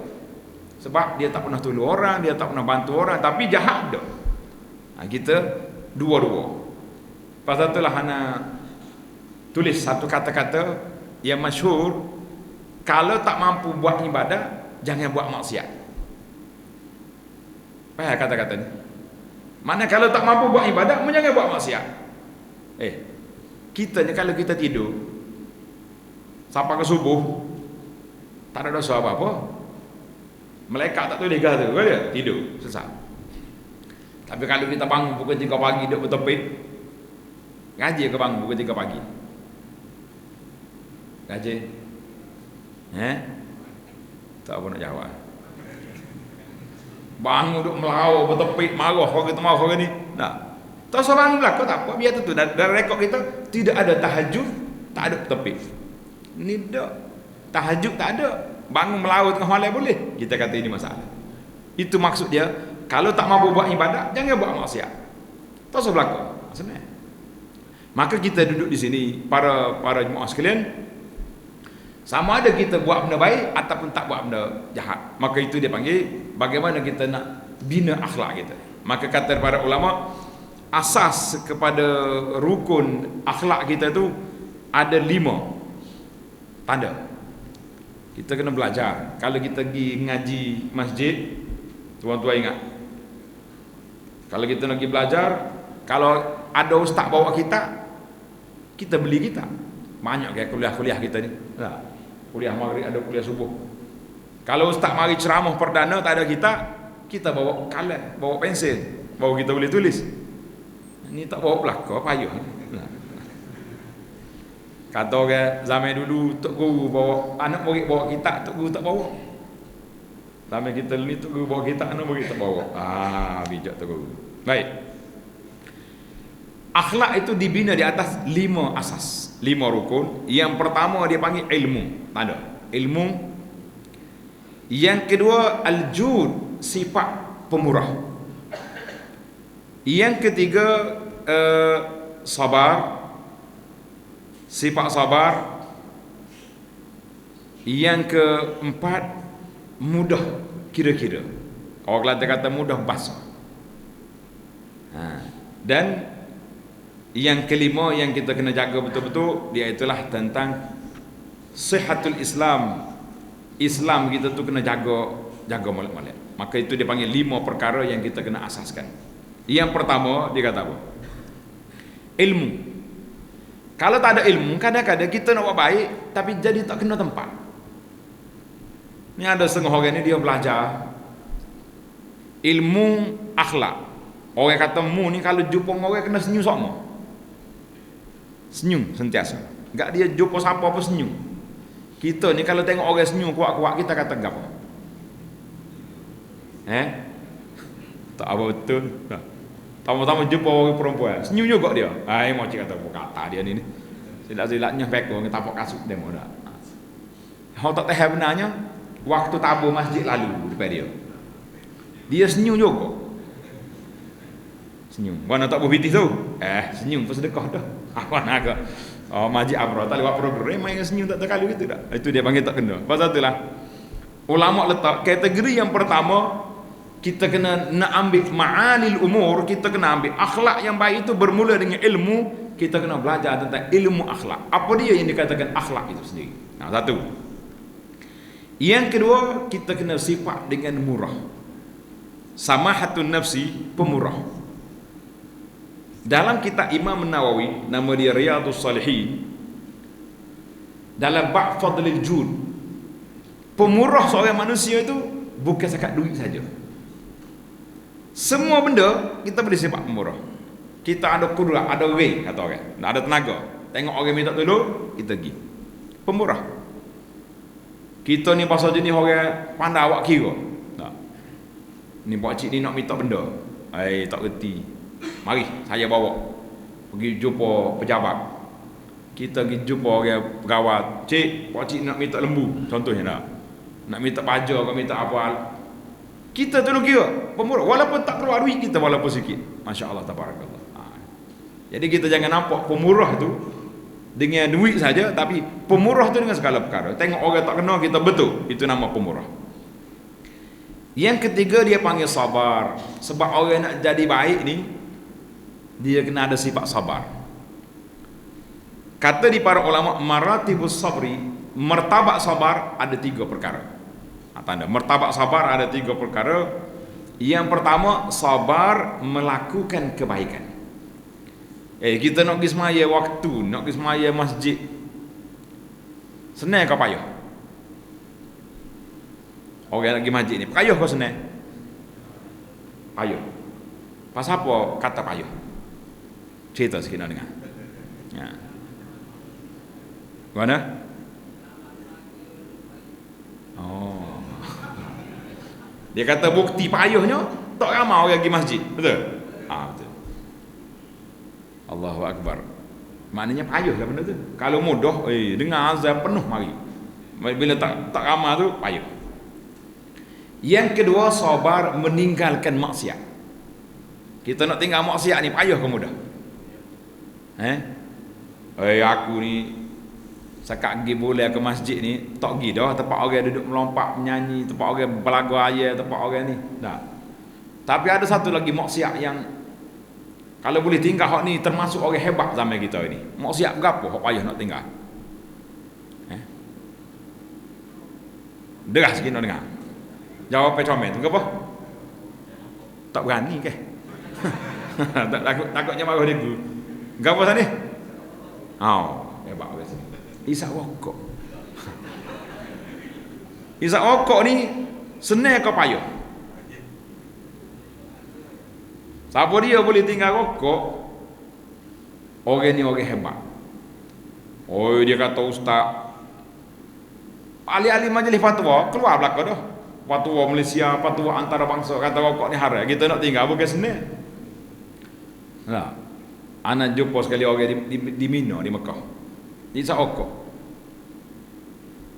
Sebab dia tak pernah tolong orang, dia tak pernah bantu orang, tapi jahat dak. Kita dua-dua. Pasal itulah ana tulis satu kata-kata yang masyhur, kalau tak mampu buat ibadah, jangan buat maksiat. Apa kata-kata ni? Mana kalau tak mampu buat ibadah, jangan buat maksiat. Kita ni kalau kita tidur sampai ke subuh, tak ada dosa apa-apa. Malaikat tak tulis kata tu, dia tidur sesat. Tapi kalau kita bangun pukul 3 pagi duduk bertepik, ngaji ke bangun pukul 3 pagi? Ngaji? Tak apa nak jawab. Bangun duduk melawak bertepik, marah orang kita marah orang ni. Tak. Tak usah bangun belakang, tak apa, biar tu. Dalam rekod kita tidak ada tahajud, tak ada bertepik. Ni tak. Tahajud tak ada. Bangun melawat tengah malam boleh. Kita kata ini masalah. Itu maksud dia, kalau tak mampu buat ibadah, jangan buat maksiat. Tak usah belakang. Senang. Maka kita duduk di sini, para jemaah sekalian, sama ada kita buat benda baik ataupun tak buat benda jahat. Maka itu dia panggil bagaimana kita nak bina akhlak kita. Maka kata para ulama, asas kepada rukun akhlak kita tu ada 5 tanda. Kita kena belajar. Kalau kita pergi ngaji masjid, tuan-tuan ingat, kalau kita nak pergi belajar, kalau ada ustaz bawa kita beli kitab. Banyak ke kuliah-kuliah kita ni. Kuliah maghrib ada, kuliah subuh. Kalau ustaz mari ceramah perdana tak ada kita bawa kalam, bawa pensil, bawa kita boleh tulis. Ni tak bawa belaka, payah. Kata orang zaman dulu, tok guru bawa anak murid bawa kitab, tok guru tak bawa. Zaman kita ni tok guru bawa kitab, anak murid tak bawa. Bijak tok guru. Baik. Akhlak itu dibina di atas 5 asas, 5 rukun. Yang pertama dia panggil ilmu. Tanda. ilmu. Yang kedua al-jud, sifat pemurah. Yang ketiga sabar, sifat sabar. Yang keempat mudah kira-kira. Orang Kelantan kata mudah basah. Dan yang kelima yang kita kena jaga betul-betul, dia itulah tentang sihatul Islam. Islam kita tu kena jaga molek-molek. Maka itu dia panggil 5 perkara yang kita kena asaskan. Yang pertama dia kata apa? Ilmu. Kalau tak ada ilmu, kadang-kadang kita nak buat baik tapi jadi tak kena tempat. Ni ada setengah orang ni dia belajar ilmu akhlak. Orang kata mu ni kalau jumpa orang kena senyum sama. Senyum sentiasa. Enggak dia jumpa siapa pun senyum. Kita ni kalau tengok orang senyum kuat-kuat kita kata gapo? Tak apa betul. Tama-tama jumpa orang perempuan, senyum juga dia. Mau cik kata kata dia ni. Silap-silapnya pekor ngetapak kasut demo dak. Hang tak tahu benarnya waktu tabur masjid lalu depan dia. Dia senyum juga. Senyum. Mana tak berhenti tu? Senyum pun sedekah dah. Apa nak ke? Majid Abra tak lewat program main senyum tak terkali gitu dah. Itu dia panggil tak kena. Pasal itulah ulama letak kategori yang pertama, kita kena nak ambil ma'alil umur, kita kena ambil akhlak yang baik itu bermula dengan ilmu. Kita kena belajar tentang ilmu akhlak. Apa dia yang dikatakan akhlak itu sendiri? Satu. Yang kedua, kita kena sifat dengan murah. Samahatun nafsi, pemurah. Dalam kitab Imam Nawawi, nama dia Riyadhus Salihin, dalam bab fadlil jud, pemurah seorang manusia itu bukan sekat duit saja. Semua benda kita boleh sifat pemurah. Kita ada kudrat, ada way kata orang, ada tenaga. Tengok orang minta tolong, kita pergi. Pemurah. Kita ni pasal jenis orang pandai awak kira. Tak. Ni pak cik ni nak minta benda. Tak reti. Mari saya bawa pergi jumpa pejabat. Kita pergi jumpa orang pegawai. Cik, pak cik nak minta lembu contohnya dah. Nak minta paja ke minta apa. Kita tolong kira pemurah walaupun tak keluar duit kita walaupun sikit. Masya-Allah tabarakallah. Jadi kita jangan nampak pemurah tu dengan duit saja, tapi pemurah tu dengan segala perkara. Tengok orang tak kenal kita betul, itu nama pemurah. Yang ketiga dia panggil sabar. Sebab orang nak jadi baik ni dia kena ada sifat sabar. Kata di para ulama maratibus sabri, martabat sabar ada 3 perkara. Tanda martabat sabar ada 3 perkara. Yang pertama, sabar melakukan kebaikan. Kita nak pergi semaya waktu, nak pergi semaya masjid, senang kau payah? Orang nak pergi masjid ni payah kau senang? Payah. Pasal apa kata payah? Cerita sikit nak dengar. Mana? Dia kata bukti payahnya tak ramai orang pergi masjid. Betul? Betul. Allahu Akbar. Maknanya payahlah benda tu. Kalau mudah, dengar azan penuh mari. Bila tak ramai tu payah. Yang kedua, sabar meninggalkan maksiat. Kita nak tinggal maksiat ni payah ke mudah? Aku ni sekat pergi boleh ke masjid ni tak pergi dah tempat orang duduk melompat menyanyi, tempat orang belaga ayat, tempat orang ni. Tak. Tapi ada satu lagi maksiat yang kalau boleh tinggal hak ni termasuk orang hebat zaman kita ini. Maksiat berapa hak payah nak tinggal? Deras sikit nak dengar. Jawab comel tu apa? Tak berani ke? takutnya marah dia tu. Gapo sana ni? Hebat orang sini. Isap rokok. Isap rokok ni senang ke payah? Siapa dia boleh tinggal rokok? Orang ni orang hebat. Dia kata ustaz, ahli-ahli majlis fatwa keluar belaka dah. Fatwa Malaysia, fatwa antarabangsa kata rokok ni haram. Kita nak tinggal bukan senang. Anak jumpa sekali orang di Mina di Mekah. Isap rokok.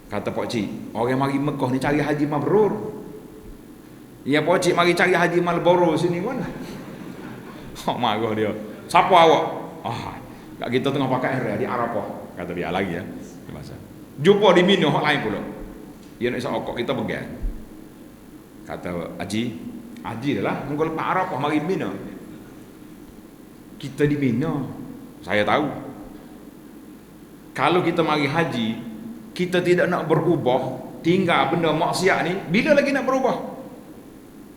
Kata Pak Cik, orang mari Mekah ni cari haji mabrur. Ya Pak Cik mari cari haji Marlboro sini mana? Marah dia. Siapa awak? Kat kita tengah pakai air di Arafah. Kata dia lagi ya. Bahasa. Jumpa di Mina hak lain pula. Dia nak isap okok kita pegang. Kata Haji dah lah. Mungkin lepas Arafah mari Mina. Kita di Mina. Saya tahu. Kalau kita mari haji, kita tidak nak berubah, tinggal benda maksiat ni, bila lagi nak berubah?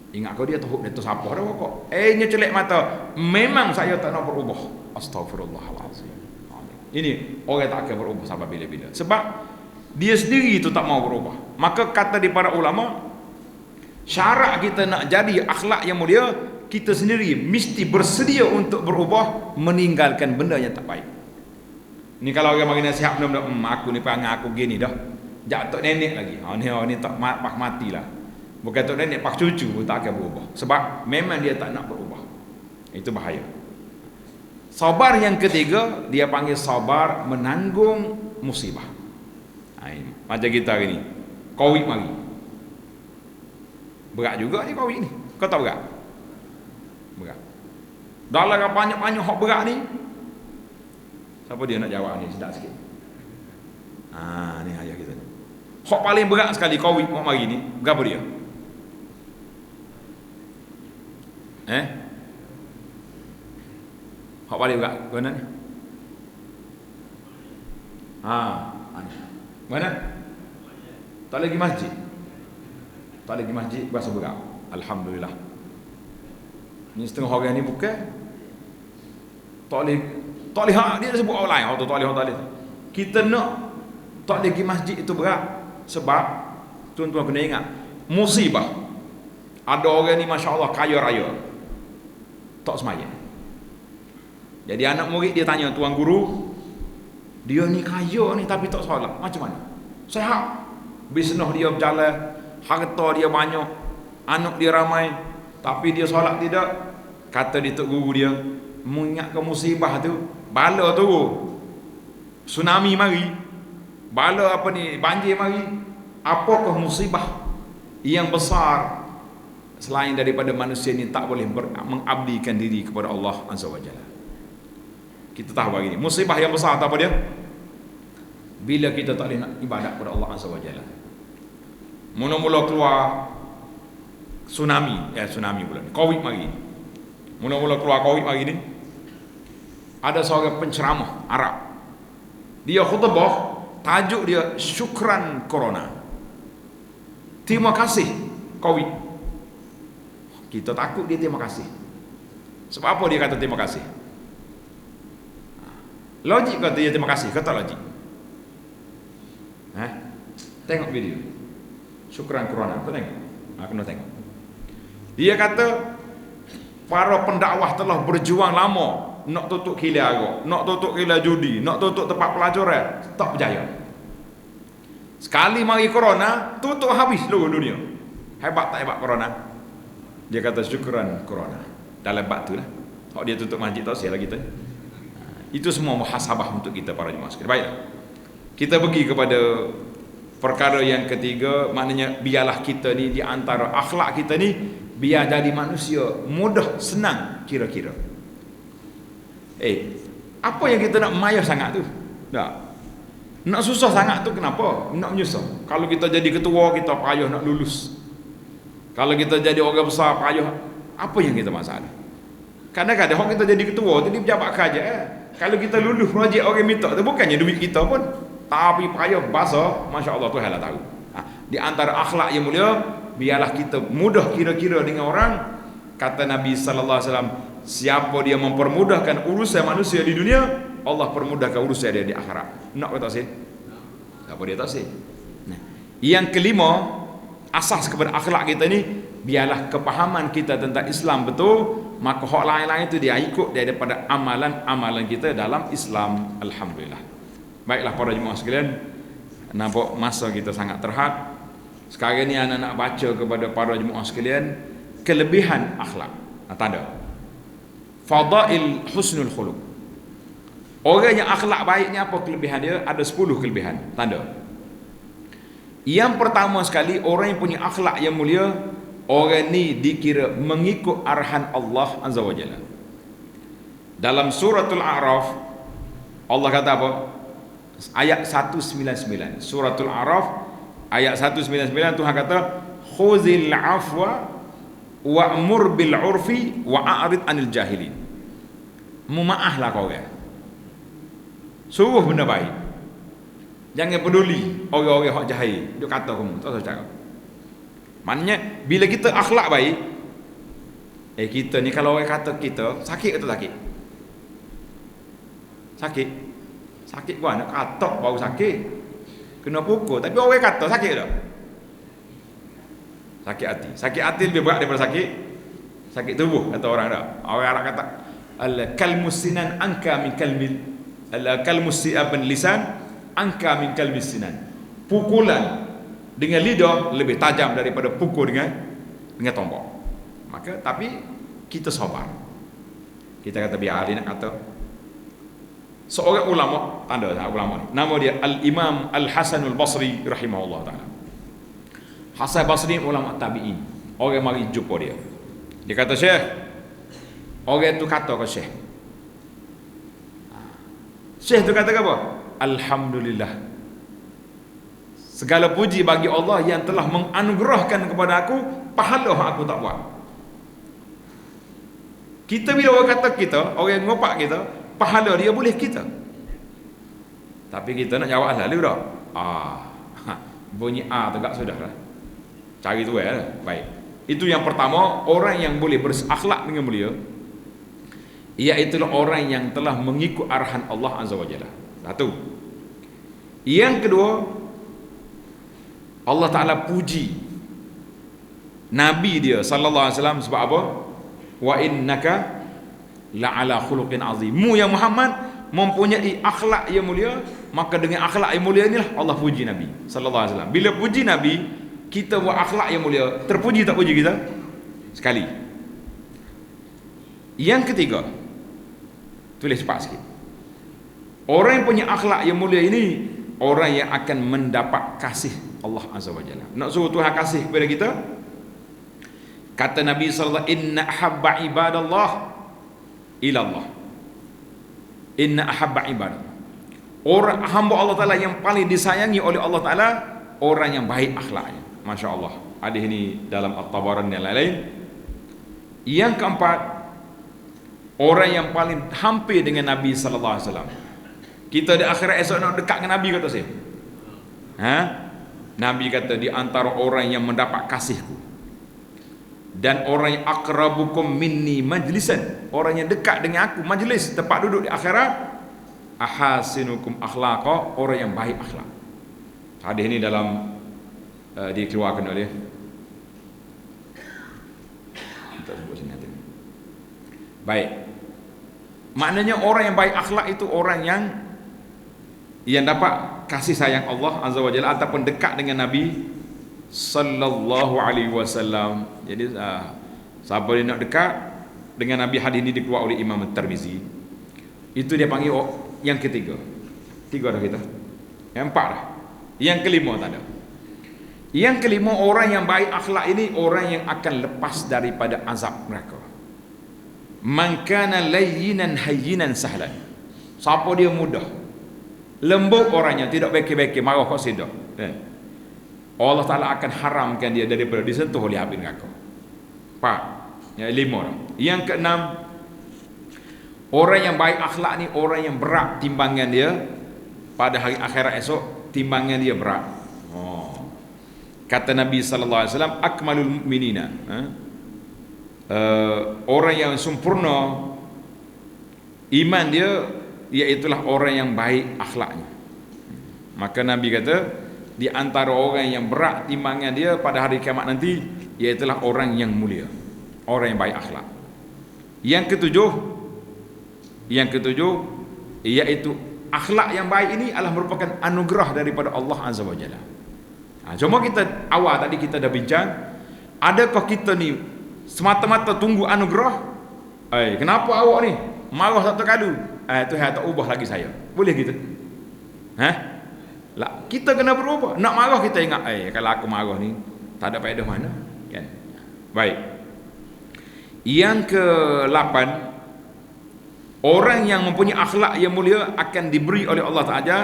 Ingat kau dia tahu dia tu siapa dah kok. Nya celek mata. Memang saya tak nak berubah. Astagfirullahalazim. Ini orang tak akan berubah sampai bila-bila. Sebab dia sendiri itu tak mau berubah. Maka kata di para ulama, syarat kita nak jadi akhlak yang mulia, kita sendiri mesti bersedia untuk berubah, meninggalkan benda yang tak baik. Ni kalau orang bagi nasihat benda-benda, aku ni perangai aku gini dah. Jatuh nenek lagi. Ni tak matilah. Bukan tok nenek pak cucu pun tak akan berubah. Sebab memang dia tak nak berubah. Itu bahaya. Sabar yang ketiga, dia panggil sabar menanggung musibah. Macam kita hari ni, Covid mari. Berat juga ni Covid ni. Kau tak berat? Berat. Dalam banyak-banyak hak berat ni, siapa dia nak jawab ni? Sedap sikit. Ni ayah kita ni. Hak paling berat sekali Covid mari ni, berapa dia? Hak paling berat mana ni? Mana? Tak lagi masjid. Tak lagi masjid berasa berat. Alhamdulillah. Ni setengah orang ni bukan tak boleh dia sebut orang lain. Tak boleh. Kita nak tak lagi masjid itu berat. Sebab tuan-tuan kena ingat, musibah. Ada orang ni masya-Allah kaya raya, tak semayang. Jadi anak murid dia tanya tuan guru, dia ni kaya ni tapi tak solat, macam mana? Sehat, bisnes dia berjalan, harta dia banyak, anak dia ramai, tapi dia solat tidak. Kata dia tok guru dia, mengingatkan musibah tu, bala tu, tsunami mari, bala apa ni, banjir mari. Apakah musibah yang besar selain daripada manusia ni tak boleh mengabdikan diri kepada Allah Azza wa Jalla? Kita tahu hari ni musibah yang besar apa dia? Bila kita tak boleh nak ibadat kepada Allah Azza wa Jalla. Mula-mula keluar tsunami pula ni, Covid mari. Mula-mula keluar Covid mari ni, ada seorang penceramah Arab. Dia khutbah, tajuk dia syukran corona. Terima kasih Covid. Kita takut dia terima kasih. Sebab apa dia kata terima kasih? Logik kata dia terima kasih, kata logik. Tengok video syukran corona, kau tengok. Aku nak tengok. Dia kata para pendakwah telah berjuang lama nak tutup kilang agak, nak tutup kilang judi, nak tutup tempat pelacuran, tak berjaya. Sekali mari corona, tutup habis seluruh dunia. Hebat tak hebat corona? Dia kata syukran corona. Dalam bab tu lah. Kalau dia tutup masjid tak sia lagi tu. Itu semua muhasabah untuk kita para jemaah sekalian. Baiklah. Kita pergi kepada perkara yang ketiga, maknanya biarlah kita ni di antara akhlak kita ni biar jadi manusia mudah senang kira-kira. Apa yang kita nak mayah sangat tu? Tak. Nak susah sangat tu kenapa? Nak menyusah. Kalau kita jadi ketua, kita payah nak lulus. Kalau kita jadi orang besar, payah. Apa yang kita masalah? Kadang-kadang orang kita jadi ketua, jadi pejabat kerajaan. Kalau kita lulus projek orang minta tu, bukannya duit kita pun, tapi payah bahasa, Masya Allah Tuhan lah tahu. Di antara akhlak yang mulia, biarlah kita mudah kira-kira dengan orang. Kata Nabi sallallahu alaihi wasallam, siapa dia mempermudahkan urusan manusia di dunia, Allah permudahkan urusan dia di akhirat. Nak kata sih? Apa dia tak sih? Yang kelima, asas kepada akhlak kita ni, biarlah kepahaman kita tentang Islam betul, maka hak lain-lain itu dia ikut daripada amalan-amalan kita dalam Islam. Alhamdulillah. Baiklah para jemaah sekalian, nampak masa kita sangat terhad. Sekarang ni anak nak baca kepada para jemaah sekalian kelebihan akhlak. Tanda fadail husnul khuluq. Orang yang akhlak baik ni apa kelebihan dia? Ada 10 kelebihan. Tanda. Yang pertama sekali, orang yang punya akhlak yang mulia, orang ni dikira mengikut arahan Allah Azza wa Jalla. Dalam suratul A'raf, Allah kata apa? Ayat 199. Suratul A'raf ayat 199, Tuhan kata, khuzil afwa wa'mur bil urfi wa'arid anil jahilin. Memaaflah kau ya. Suruh benda baik. Jangan peduli orang-orang hak jahil. Dia kata kamu, tak tahu cakap. Maknanya bila kita akhlak baik, kita ni kalau orang kata kita sakit atau sakit? Sakit. Sakit gua nak katok baru sakit. Kena pukul, tapi orang kata sakit tak? Sakit hati. Sakit hati lebih berat daripada sakit tubuh, kata orang dah. Orang Arab kata al-kalmusinan anka min kalbil al-kalmusiban lisan anka min kalbis sinan. Pukulan dengan lidah lebih tajam daripada pukul dengan tombak. Maka tapi kita sabar. Kita kata biar Ali nak kata. Seorang ulama, tanda ulama ni, nama dia Al-Imam Al-Hasan Al-Basri rahimahullah taala. Hasan Basri ulama tabi'in. Orang mari jumpa dia. Dia kata, "Syekh." Orang tu kata ke Syekh. Syekh tu kata apa? Alhamdulillah. Segala puji bagi Allah yang telah menganugerahkan kepada aku pahala yang aku tak buat. Kita bila orang kata kita, orang yang ngopak kita, pahala dia boleh kita. Tapi kita nak jawab lalu dah. Bunyi tegak sudah lah. Cari tu lah. Baik. Itu yang pertama, orang yang boleh berakhlak dengan mulia, iaitu orang yang telah mengikut arahan Allah Azza wa Jalla. Satu. Yang kedua, Allah Ta'ala puji Nabi dia sallallahu alaihi wasallam sebab apa? Wa innaka la'ala khuluqin azim. Mu ya Muhammad mempunyai akhlak yang mulia, maka dengan akhlak yang mulia inilah Allah puji Nabi sallallahu alaihi wasallam. Bila puji Nabi, kita buat akhlak yang mulia, terpuji tak puji kita? Sekali. Yang ketiga, tulis cepat sikit. Orang yang punya akhlak yang mulia ini, orang yang akan mendapat kasih Allah Azza wa Jalla. Nak suruh Tuhan kasih kepada kita? Kata Nabi sallallahu alaihi wasallam, "Inna ahabba ibadallah ila Allah." Inna ahabba ibadallah. Orang hamba Allah Taala yang paling disayangi oleh Allah Taala, orang yang baik akhlaknya. Masya-Allah. Hadis ini dalam At-Tabarani dan lain-lain. Yang keempat, orang yang paling hampir dengan Nabi sallallahu alaihi wasallam. Kita di akhirat esok nak dekat dengan Nabi, kata saya. Nabi kata di antara orang yang mendapat kasihku dan orang yang akrabukum minni majlisan, orang yang dekat dengan aku majlis tempat duduk di akhirat, ahasinukum akhlaqa, orang yang baik akhlak. Hadis ini dalam dikeluarkan oleh kita sebut sini nanti. Baik. Maknanya orang yang baik akhlak itu orang yang dapat kasih sayang Allah Azza wa Jalla ataupun dekat dengan Nabi sallallahu alaihi wasallam. Jadi siapa dia nak dekat dengan Nabi, hadis ini dikeluarkan oleh Imam At-Tirmizi. Itu dia panggil yang ketiga. Tiga dah kita. Yang empat dah. Yang kelima tak ada. Yang kelima, orang yang baik akhlak ini orang yang akan lepas daripada azab neraka. Man kana layyinan hayyinan sahlan. Siapa dia mudah, lembut orangnya, tidak beki-beki, marah kok sedap. Allah Ta'ala akan haramkan dia daripada disentuh oleh api neraka. Empat. Yang lima. Yang keenam, orang yang baik akhlak ni orang yang berat timbangan dia pada hari akhirat esok, timbangan dia berat. Kata Nabi sallallahu alaihi wasallam, akmalul mu'minina, orang yang sempurna iman dia, iaitulah orang yang baik akhlaknya. Maka Nabi kata, di antara orang yang berat timbangan dia pada hari kiamat nanti, iaitulah orang yang mulia, orang yang baik akhlak. Yang ketujuh, iaitu akhlak yang baik ini adalah merupakan anugerah daripada Allah Azza wa Jalla. Cuma kita awal tadi kita dah bincang, adakah kita ni semata-mata tunggu anugerah? Kenapa awak ni marah satu kali? Tuhan tak ubah lagi saya. Boleh gitu? Lah, kita kena berubah. Nak marah kita ingat, kalau aku marah ni tak ada faedah mana, kan? Baik. Yang ke-8, orang yang mempunyai akhlak yang mulia akan diberi oleh Allah Ta'ala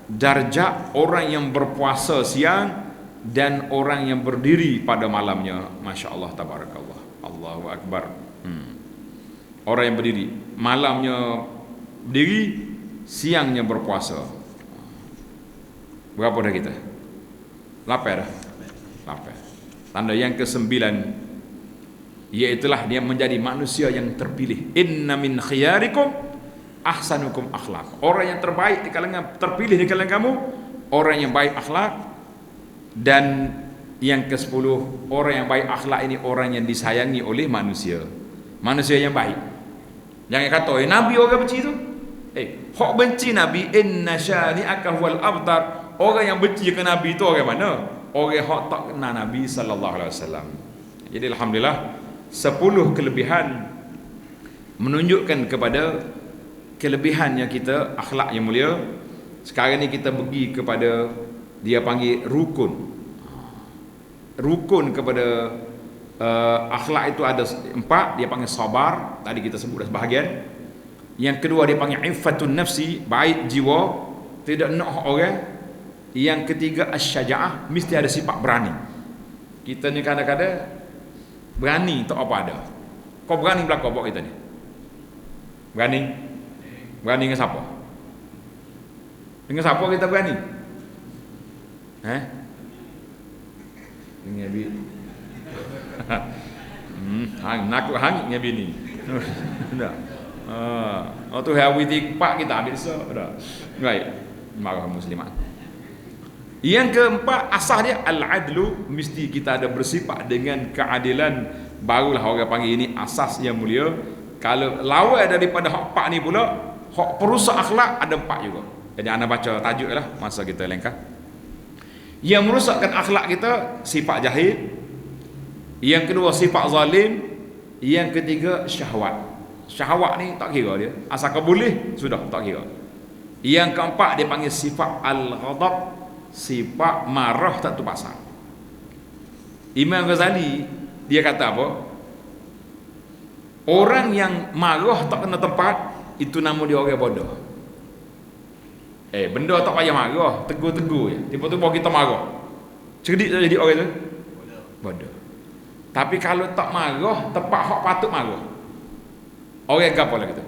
darjat orang yang berpuasa siang dan orang yang berdiri pada malamnya. Masya Allah, tabarakallah, Allahu Akbar. Orang yang berdiri malamnya berdiri, siangnya berpuasa. Berapa dah kita? 8 dah. 8. Tanda yang ke-9, iaitulah dia menjadi manusia yang terpilih. Inna min khiyarikum ahsanukum akhlak. Orang yang terbaik di kalangan, terpilih di kalangan kamu, orang yang baik akhlak. Dan yang ke-10, orang yang baik akhlak ini orang yang disayangi oleh manusia. Manusia yang baik. Jangan kata Nabi orang benci tu. Hak benci Nabi, inna syani'aka huwal abtar. Orang yang benci ke Nabi tu orang mana? Orang hak tak kenal Nabi sallallahu alaihi wasallam. Jadi alhamdulillah 10 kelebihan menunjukkan kepada kelebihannya kita akhlak yang mulia. Sekarang ni kita pergi kepada dia panggil rukun. Rukun kepada akhlak itu ada 4. Dia panggil sabar, tadi kita sebut dah sebahagian. Yang kedua dia panggil iffatun nafsi, baik jiwa, tidak nak hak orang. Yang ketiga asy-syaja'ah, mesti ada sifat berani. Kita ni kadang-kadang berani tak apa ada. Kau berani belakang buat kita ni? Berani? Berani dengan siapa? Dengan siapa kita berani? Dengan bini. Nakut hangit dengan bini. Dah. Tu hari pak kita ambil so dah. Baik. Marah muslimat. Yang keempat, asas dia al-adlu, mesti kita ada bersifat dengan keadilan, barulah orang panggil ini asas yang mulia. Kalau lawan daripada hak 4 ni pula, hak perusak akhlak ada 4 juga. Jadi anda baca tajuk lah masa kita lengkap. Yang merosakkan akhlak kita sifat jahil, yang kedua sifat zalim, yang ketiga syahwat. Syahwat ni tak kira dia, asalkan boleh sudah tak kira. Yang keempat dia panggil sifat al-ghadab, sifat marah tak tu pasal. Imam Ghazali dia kata apa? Orang yang marah tak kena tempat, itu nama dia orang bodoh. Benda tak payah marah, tegur-tegur je. Tiba-tiba kita marah, cerdik tak jadi orang tu? Bodoh. Tapi kalau tak marah, tepat hak patut marah, orang apa lah kita?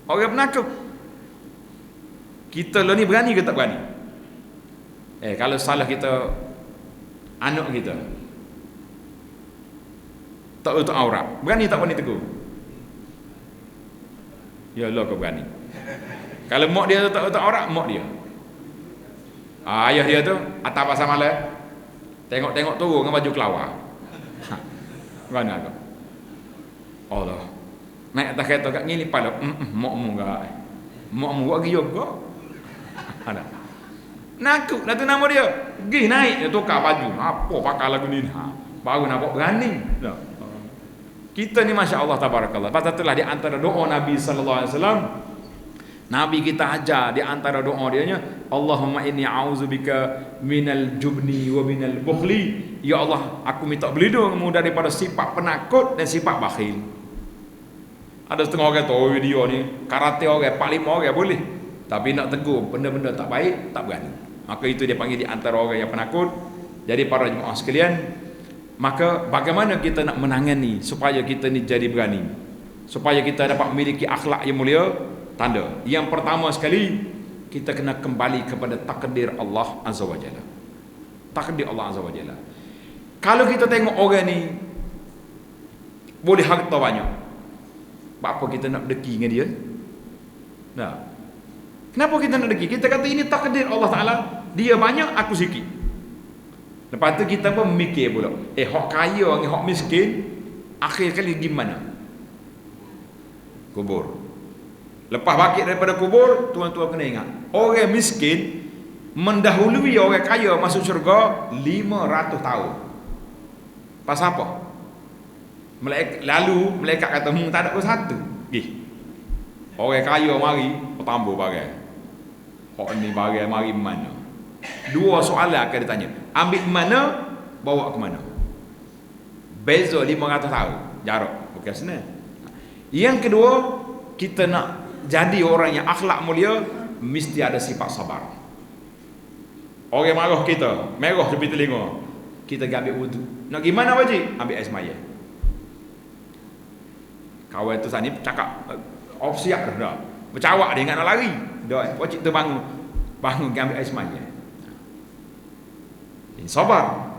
Orang penakut. Kita lah ni berani ke tak berani? Kalau salah kita anak kita tak tutup aurat, berani tak berani tegur? Ya Allah, kau berani. Kalau mak dia tak tutup aurat, mak dia, ayah dia tu atas pasar malam tengok-tengok turun dengan baju kelawar, berani kau? Allah, naik atas kereta kat ngilip pala, mak-mu gak, mak-mu buat pergi juga. Ada nakut dah tu nama dia, pergi naik dia tukar baju, apa pakai lagu ni, baru nampak berani. Kita ni masya Allah tabarakallah. Pasal itulah di antara doa Nabi sallallahu alaihi wasallam, Nabi kita ajar di antara doa dia nya, Allahumma inni a'udzubika minal jubni wa minal bukhli. Ya Allah, aku minta berlindungmu daripada sifat penakut dan sifat bakhil. Ada setengah orang tu, dia ni karate orang, 45 orang boleh, tapi nak tegur benda-benda tak baik tak berani. Maka itu dia panggil di antara orang yang penakut. Jadi para jemaah sekalian, maka bagaimana kita nak menangani supaya kita ni jadi berani, supaya kita dapat memiliki akhlak yang mulia? Tanda yang pertama sekali, kita kena kembali kepada takdir Allah Azza wa Jalla. Takdir Allah Azza wa Jalla. Kalau kita tengok orang ni boleh harta banyak, apa kita nak deki dengan dia? Nah, kenapa kita nak deki? Kita kata ini takdir Allah Ta'ala, dia banyak, aku sikit. Lepas tu kita pun mikir pula, hak kaya dengan hak miskin akhir kali gimana? Kubur. Lepas bangkit daripada kubur, tuan-tuan kena ingat, orang miskin mendahului orang kaya masuk syurga 500 tahun. Pasal apa? Malaikat kata, tak ada pun satu. Orang kaya mari bertambah bagai. Hak ni barang mari mana? Dua soalan akan ditanya. Ambil mana, bawa ke mana? Beza 500 tahun jarak. Bukan senang. Yang kedua, kita nak jadi orang yang akhlak mulia, mesti ada sifat sabar. Orang marah kita, merah tepi telinga, kita ambil wudu. Nak gimana wajib? Ambil air semaya. Kawan tu sana cakap siap dah. Bercawak dia ingat nak lari. Dah wajib tu bangun ambil air semaya. Sabar.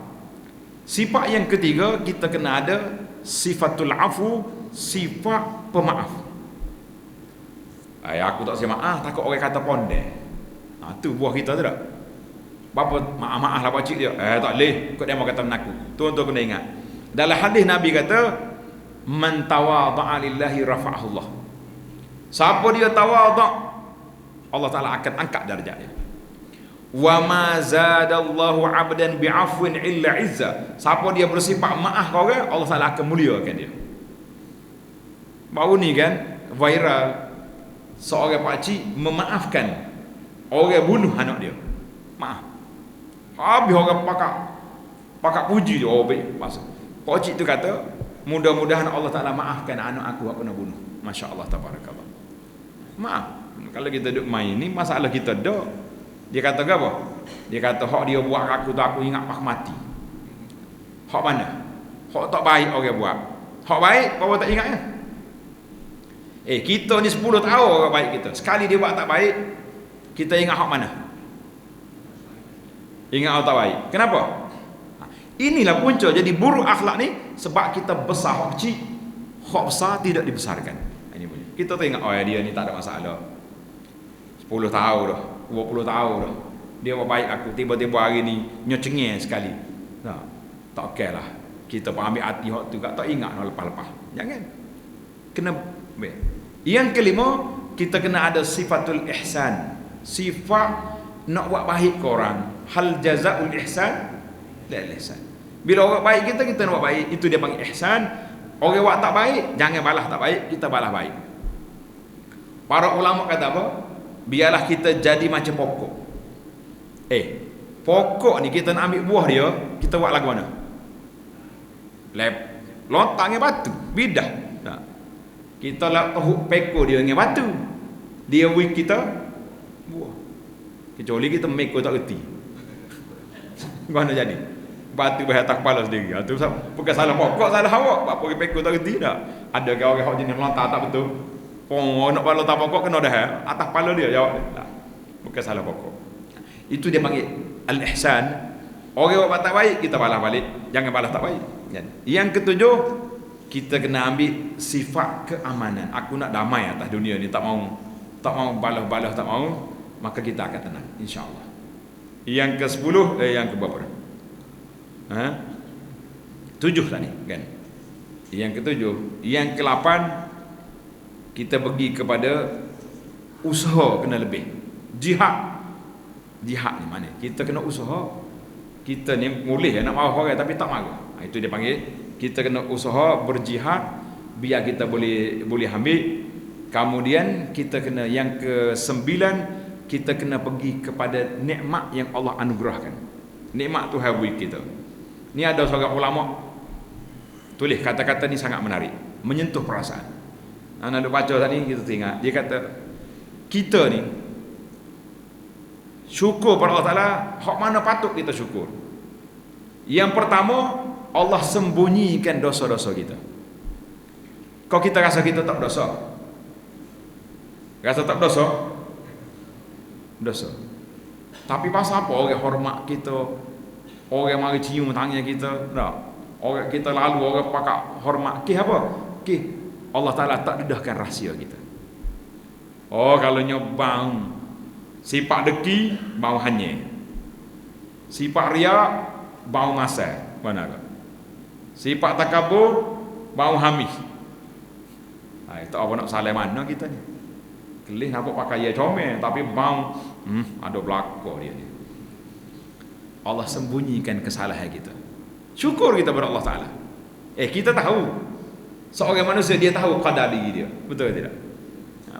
Sifat yang ketiga, kita kena ada sifatul afu, sifat pemaaf. Aku tak saya maaf, takut orang kata pondek. Tu buah kita tu tak? Bapa maaf lah pakcik dia. Tak boleh, kau dia mau kata menaku. Tuan-tuan kena ingat. Dalam hadis Nabi kata, man tawadha'a lillahi rafa'ahullah. Siapa dia tawadha', Allah Taala akan angkat darjat dia. Wa ma zadallahu 'abdan bi'afwin illa 'izza. Siapa dia bersifat maaf ke orang, Allah Taala akan muliakan dia. Baru ni kan viral seorang pakcik memaafkan orang bunuh anak dia. Maaf. Habis orang pakak puji dia, oh baik masa. Pakcik tu kata, mudah-mudahan Allah Taala maafkan anak aku kena bunuh. Masya-Allah tabarakallah. Maaf. Kalau kita duk main ni masalah kita dak. Dia kata apa? Dia kata hak dia buat aku tu aku ingat pas mati. Hak mana? Hak tak baik orang buat. Hak baik bawa tak ingat kan? Kita ni 10 tahun orang baik kita. Sekali dia buat tak baik, kita ingat hak mana? Ingat hak tak baik. Kenapa? Inilah punca jadi buruk akhlak ni sebab kita besar hak kecil, hak besar tidak dibesarkan. Ini punya. Kita tu ingat dia ni tak ada masalah. 10 tahun dah, 20 tahun dah. Dia buat baik aku, tiba-tiba hari ni nyocengnya sekali. Tak okey lah. Kita pun ambil hati hak tu tak ingat nak lepas-lepas. Jangan. Kena baik. Yang kelima, kita kena ada sifatul ihsan. Sifat nak buat baik ke orang. Hal jazaul ihsan la ihsan. Bila orang baik kita nak buat baik, itu dia panggil ihsan. Orang buat tak baik, jangan balas tak baik, kita balas baik. Para ulama kata apa? Biarlah kita jadi macam pokok. Pokok ni kita nak ambil buah dia, kita buat lagu mana? Lontang dengan batu, bidah. Kita lah tahuk peko dia dengan batu. Dia wik kita buah. Kecuali kita meko tak reti. Mana jadi? Batu berhati kepala sendiri. Itu bukan salah pokok, salah awak. Apa pergi peko tak reti dah. Ada ke orang jenis melontar tak betul? Nak bala tak pokok kena dah atas kepala dia jawab dia. Tak. Bukan salah pokok. Itu dia panggil al-ihsan. Orang buat tak baik kita balas balik, jangan balas tak baik. Yang ketujuh, kita kena ambil sifat keamanan. Aku nak damai atas dunia ni, tak mau balas-balas, tak mau, maka kita akan tenang insya-Allah. Yang ke-10 yang ke berapa? 7 tadi kan. Yang ke-7, yang ke-8 kita pergi kepada usaha kena lebih. Jihad ni mana? Kita kena usaha. Kita ni boleh nak marah orang tapi tak marah. Itu dia panggil kita kena usaha berjihad biar kita boleh ambil. Kemudian kita kena yang ke-9, kita kena pergi kepada nikmat yang Allah anugerahkan. Nikmat tu hawi kita. Ni ada seorang ulama tulis kata-kata ni sangat menarik, menyentuh perasaan. Anak baca tadi kita tengok, dia kata kita ni syukur pada Allah Taala, hak mana patut kita syukur. Yang pertama, Allah sembunyikan dosa-dosa kita. Kau kita rasa kita tak berdosa? Rasa tak berdosa? Dosa. Tapi pasal apa orang hormat kita, orang mari cium tangan kita, tak? Orang kita lalu orang pakak hormat, apa? Allah Ta'ala tak dedahkan rahsia kita. Kalau nyobang sifat deki bau hanya, sifat riak bau masa, mana ke? Sifat takabur bau hamis. Itu apa nak salah mana kita ni? Kelih nampak pakai comel tapi bau ada belaka dia ni. Allah sembunyikan kesalahan kita. Syukur kita kepada Allah Ta'ala. Kita tahu seorang manusia dia tahu qadar diri dia. Betul ke tidak?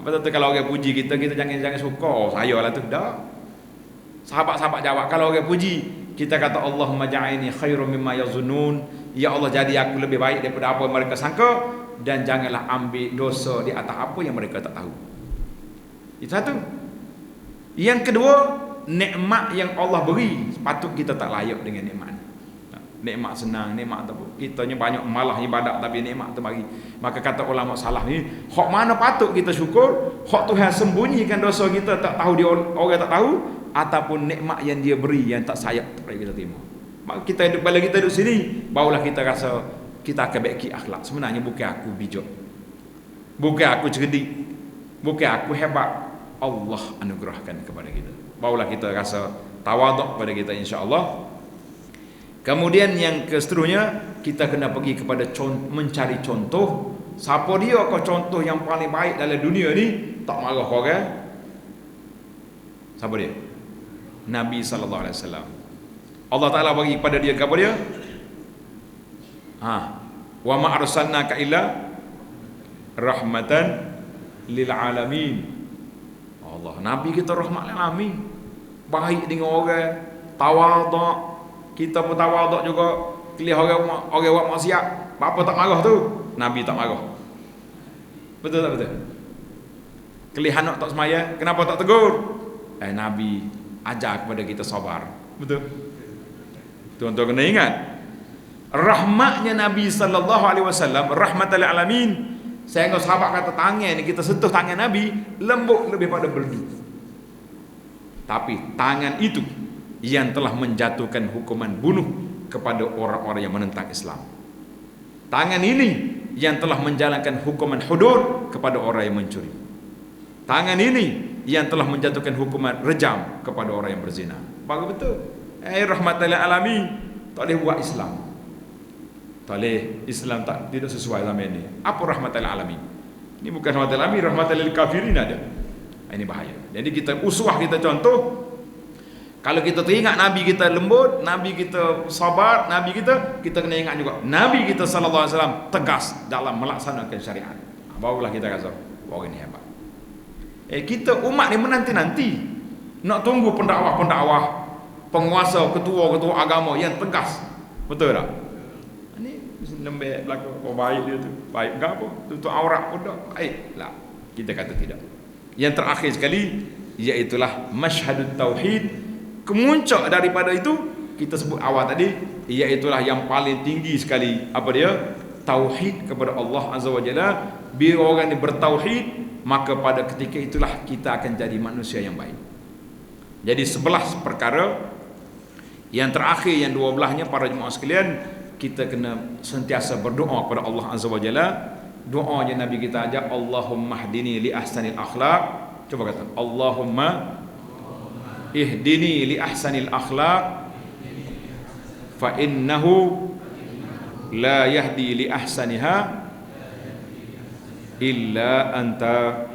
Betul tu, kalau orang puji kita, kita jangan suka. Oh, saya lah tu. Dah. Sahabat-sahabat jawab, kalau orang puji, kita kata Allahumma ja'ini khairum mimma yazunnun. Ya Allah, jadi aku lebih baik daripada apa yang mereka sangka, dan janganlah ambil dosa di atas apa yang mereka tak tahu. Itu satu. Yang kedua, nikmat yang Allah beri, patut kita tak layak dengan nikmat ni. Nikmat senang, nikmat apa? Kitanya banyak malah ibadat tapi nikmat tu bagi. Maka kata ulama salaf ni, hak mana patut kita syukur? Hak Tuhan sembunyikan dosa kita, tak tahu dia, orang tak tahu, ataupun nikmat yang dia beri yang tak sayang tak kita terima. Maka kita hidup, bila kita duduk sini, barulah kita rasa kita akan baiki akhlak. Sebenarnya bukan aku bijak, bukan aku cerdik, bukan aku hebat, Allah anugerahkan kepada kita. Barulah kita rasa tawaduk pada kita, insya-Allah. Kemudian yang seterusnya, kita kena pergi kepada mencari contoh. Siapa dia kau contoh yang paling baik dalam dunia ni, tak marah orang? Siapa dia? Nabi sallallahu alaihi wasallam. Allah Taala bagi kepada dia apa dia? Wa ma arsalnaka illa rahmatan lil alamin. Allah, Nabi kita rahmat lil alamin. Baik dengan orang, tawaduk. Kita pun tawaduk juga. Kelih orang buat maksiat, apa tak marah tu? Nabi tak marah. Betul tak betul? Kelih anak tak semaya, kenapa tak tegur? Nabi ajar kepada kita sabar. Betul? Tuan-tuan kena ingat, rahmatnya Nabi sallallahu alaihi wasallam rahmatan lil alamin. Sehingga sahabat kata tangan ni, kita sentuh tangan Nabi lembut lebih pada berdu. Tapi tangan itu yang telah menjatuhkan hukuman bunuh kepada orang-orang yang menentang Islam. Tangan ini yang telah menjalankan hukuman hudud kepada orang yang mencuri. Tangan ini yang telah menjatuhkan hukuman rejam kepada orang yang berzina. Bagus betul. Rahmatan lil alamin. Tak boleh buat Islam. Tak boleh Islam, tidak sesuai zaman ini. Apa rahmatan lil alamin? Ini bukan rahmatan lil alamin, rahmatan lil kafirin ada. Ini bahaya. Jadi kita uswah, kita contoh. Kalau kita teringat Nabi kita lembut, Nabi kita sabar, Nabi kita kena ingat juga Nabi kita sallallahu alaihi wasallam tegas dalam melaksanakan syariat. Barulah kita rasa, wah ini hebat. Kita umat ni menanti-nanti nak tunggu pendakwah, penguasa, ketua-ketua agama yang tegas. Betul tak? Ini lembek belaka, oh baik dia tu. Baik enggak apa? Tutup aurat pun dah. Baiklah. Kita kata tidak. Yang terakhir sekali, iaitulah masyhadut tauhid. Kemuncak daripada itu kita sebut awal tadi, iaitulah yang paling tinggi sekali. Apa dia? Tauhid kepada Allah Azza wa Jalla. Bila orang ini bertauhid, maka pada ketika itulah kita akan jadi manusia yang baik. Jadi 11 perkara. Yang terakhir, yang 12-nya para jemaah sekalian, kita kena sentiasa berdoa kepada Allah Azza wa Jalla. Doa yang Nabi kita ajak, Allahumma hdini li ahsanil akhlaq. Coba kata, Allahumma ihdini li ahsanil akhlaq fa innahu la yahdi li ahsaniha illa anta.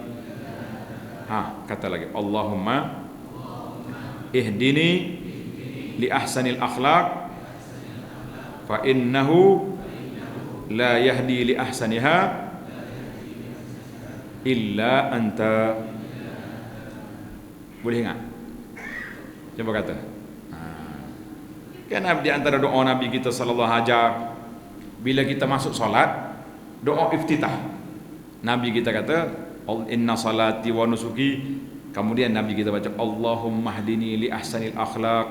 Kata lagi, Allahumma ihdini li ahsanil akhlaq fa innahu la yahdi li ahsaniha illa anta. Boleh ingat? Coba kata. Kan di antara doa Nabi kita sallallahu alaihi wasallam, bila kita masuk solat, doa iftitah. Nabi kita kata, inna salati wa nusuki. Kemudian Nabi kita baca, Allahumma hdini li ahsanil akhlaq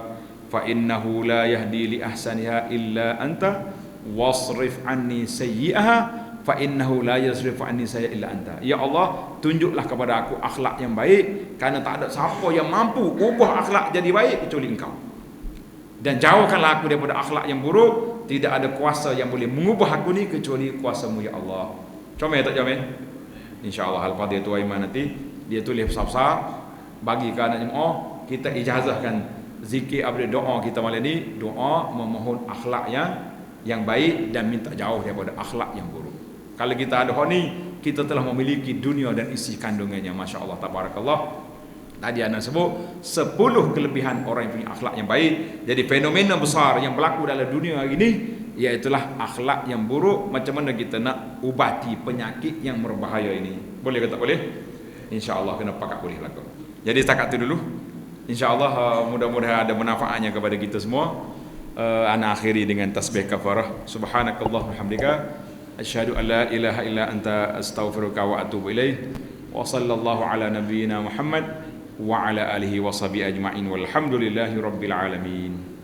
fa innahu la yahdi li ahsaniha illa anta wasrif anni sayyi'aha fa innahu la yasrifu anni sayyi'a illa anta. Ya Allah, tunjuklah kepada aku akhlak yang baik, kerana tak ada siapa yang mampu ubah akhlak jadi baik kecuali Engkau. Dan jauhkanlah aku daripada akhlak yang buruk, tidak ada kuasa yang boleh mengubah aku ni kecuali kuasa-Mu ya Allah. Comel tak comel? Insya-Allah Al-Fadhil Tua Iman nanti dia tulis besar-besar bagi ke anak jemaah, kita ijazahkan zikir abdi doa kita malam ni, doa memohon akhlak yang baik dan minta jauh daripada akhlak yang buruk. Kalau kita ada hal ni, kita telah memiliki dunia dan isi kandungannya. Masya Allah, tabarakallah. Tadi anda sebut 10 kelebihan orang yang punya akhlak yang baik. Jadi fenomena besar yang berlaku dalam dunia hari ini, iaitulah akhlak yang buruk. Macam mana kita nak ubati penyakit yang berbahaya ini? Boleh ke tak boleh? insya-Allah kena pakat boleh laku. Jadi setakat itu dulu. Insya-Allah mudah-mudahan ada manfaatnya kepada kita semua. Ana akhiri dengan tasbih kafarah. Subhanakallah walhamdulillah. Asyhadu an la ilaha illa anta astaghfiruka wa atubu ilaih. Wa sallallahu ala nabiyyina Muhammad wa ala alihi wa sahbihi ajma'in walhamdulillahi rabbil alamin.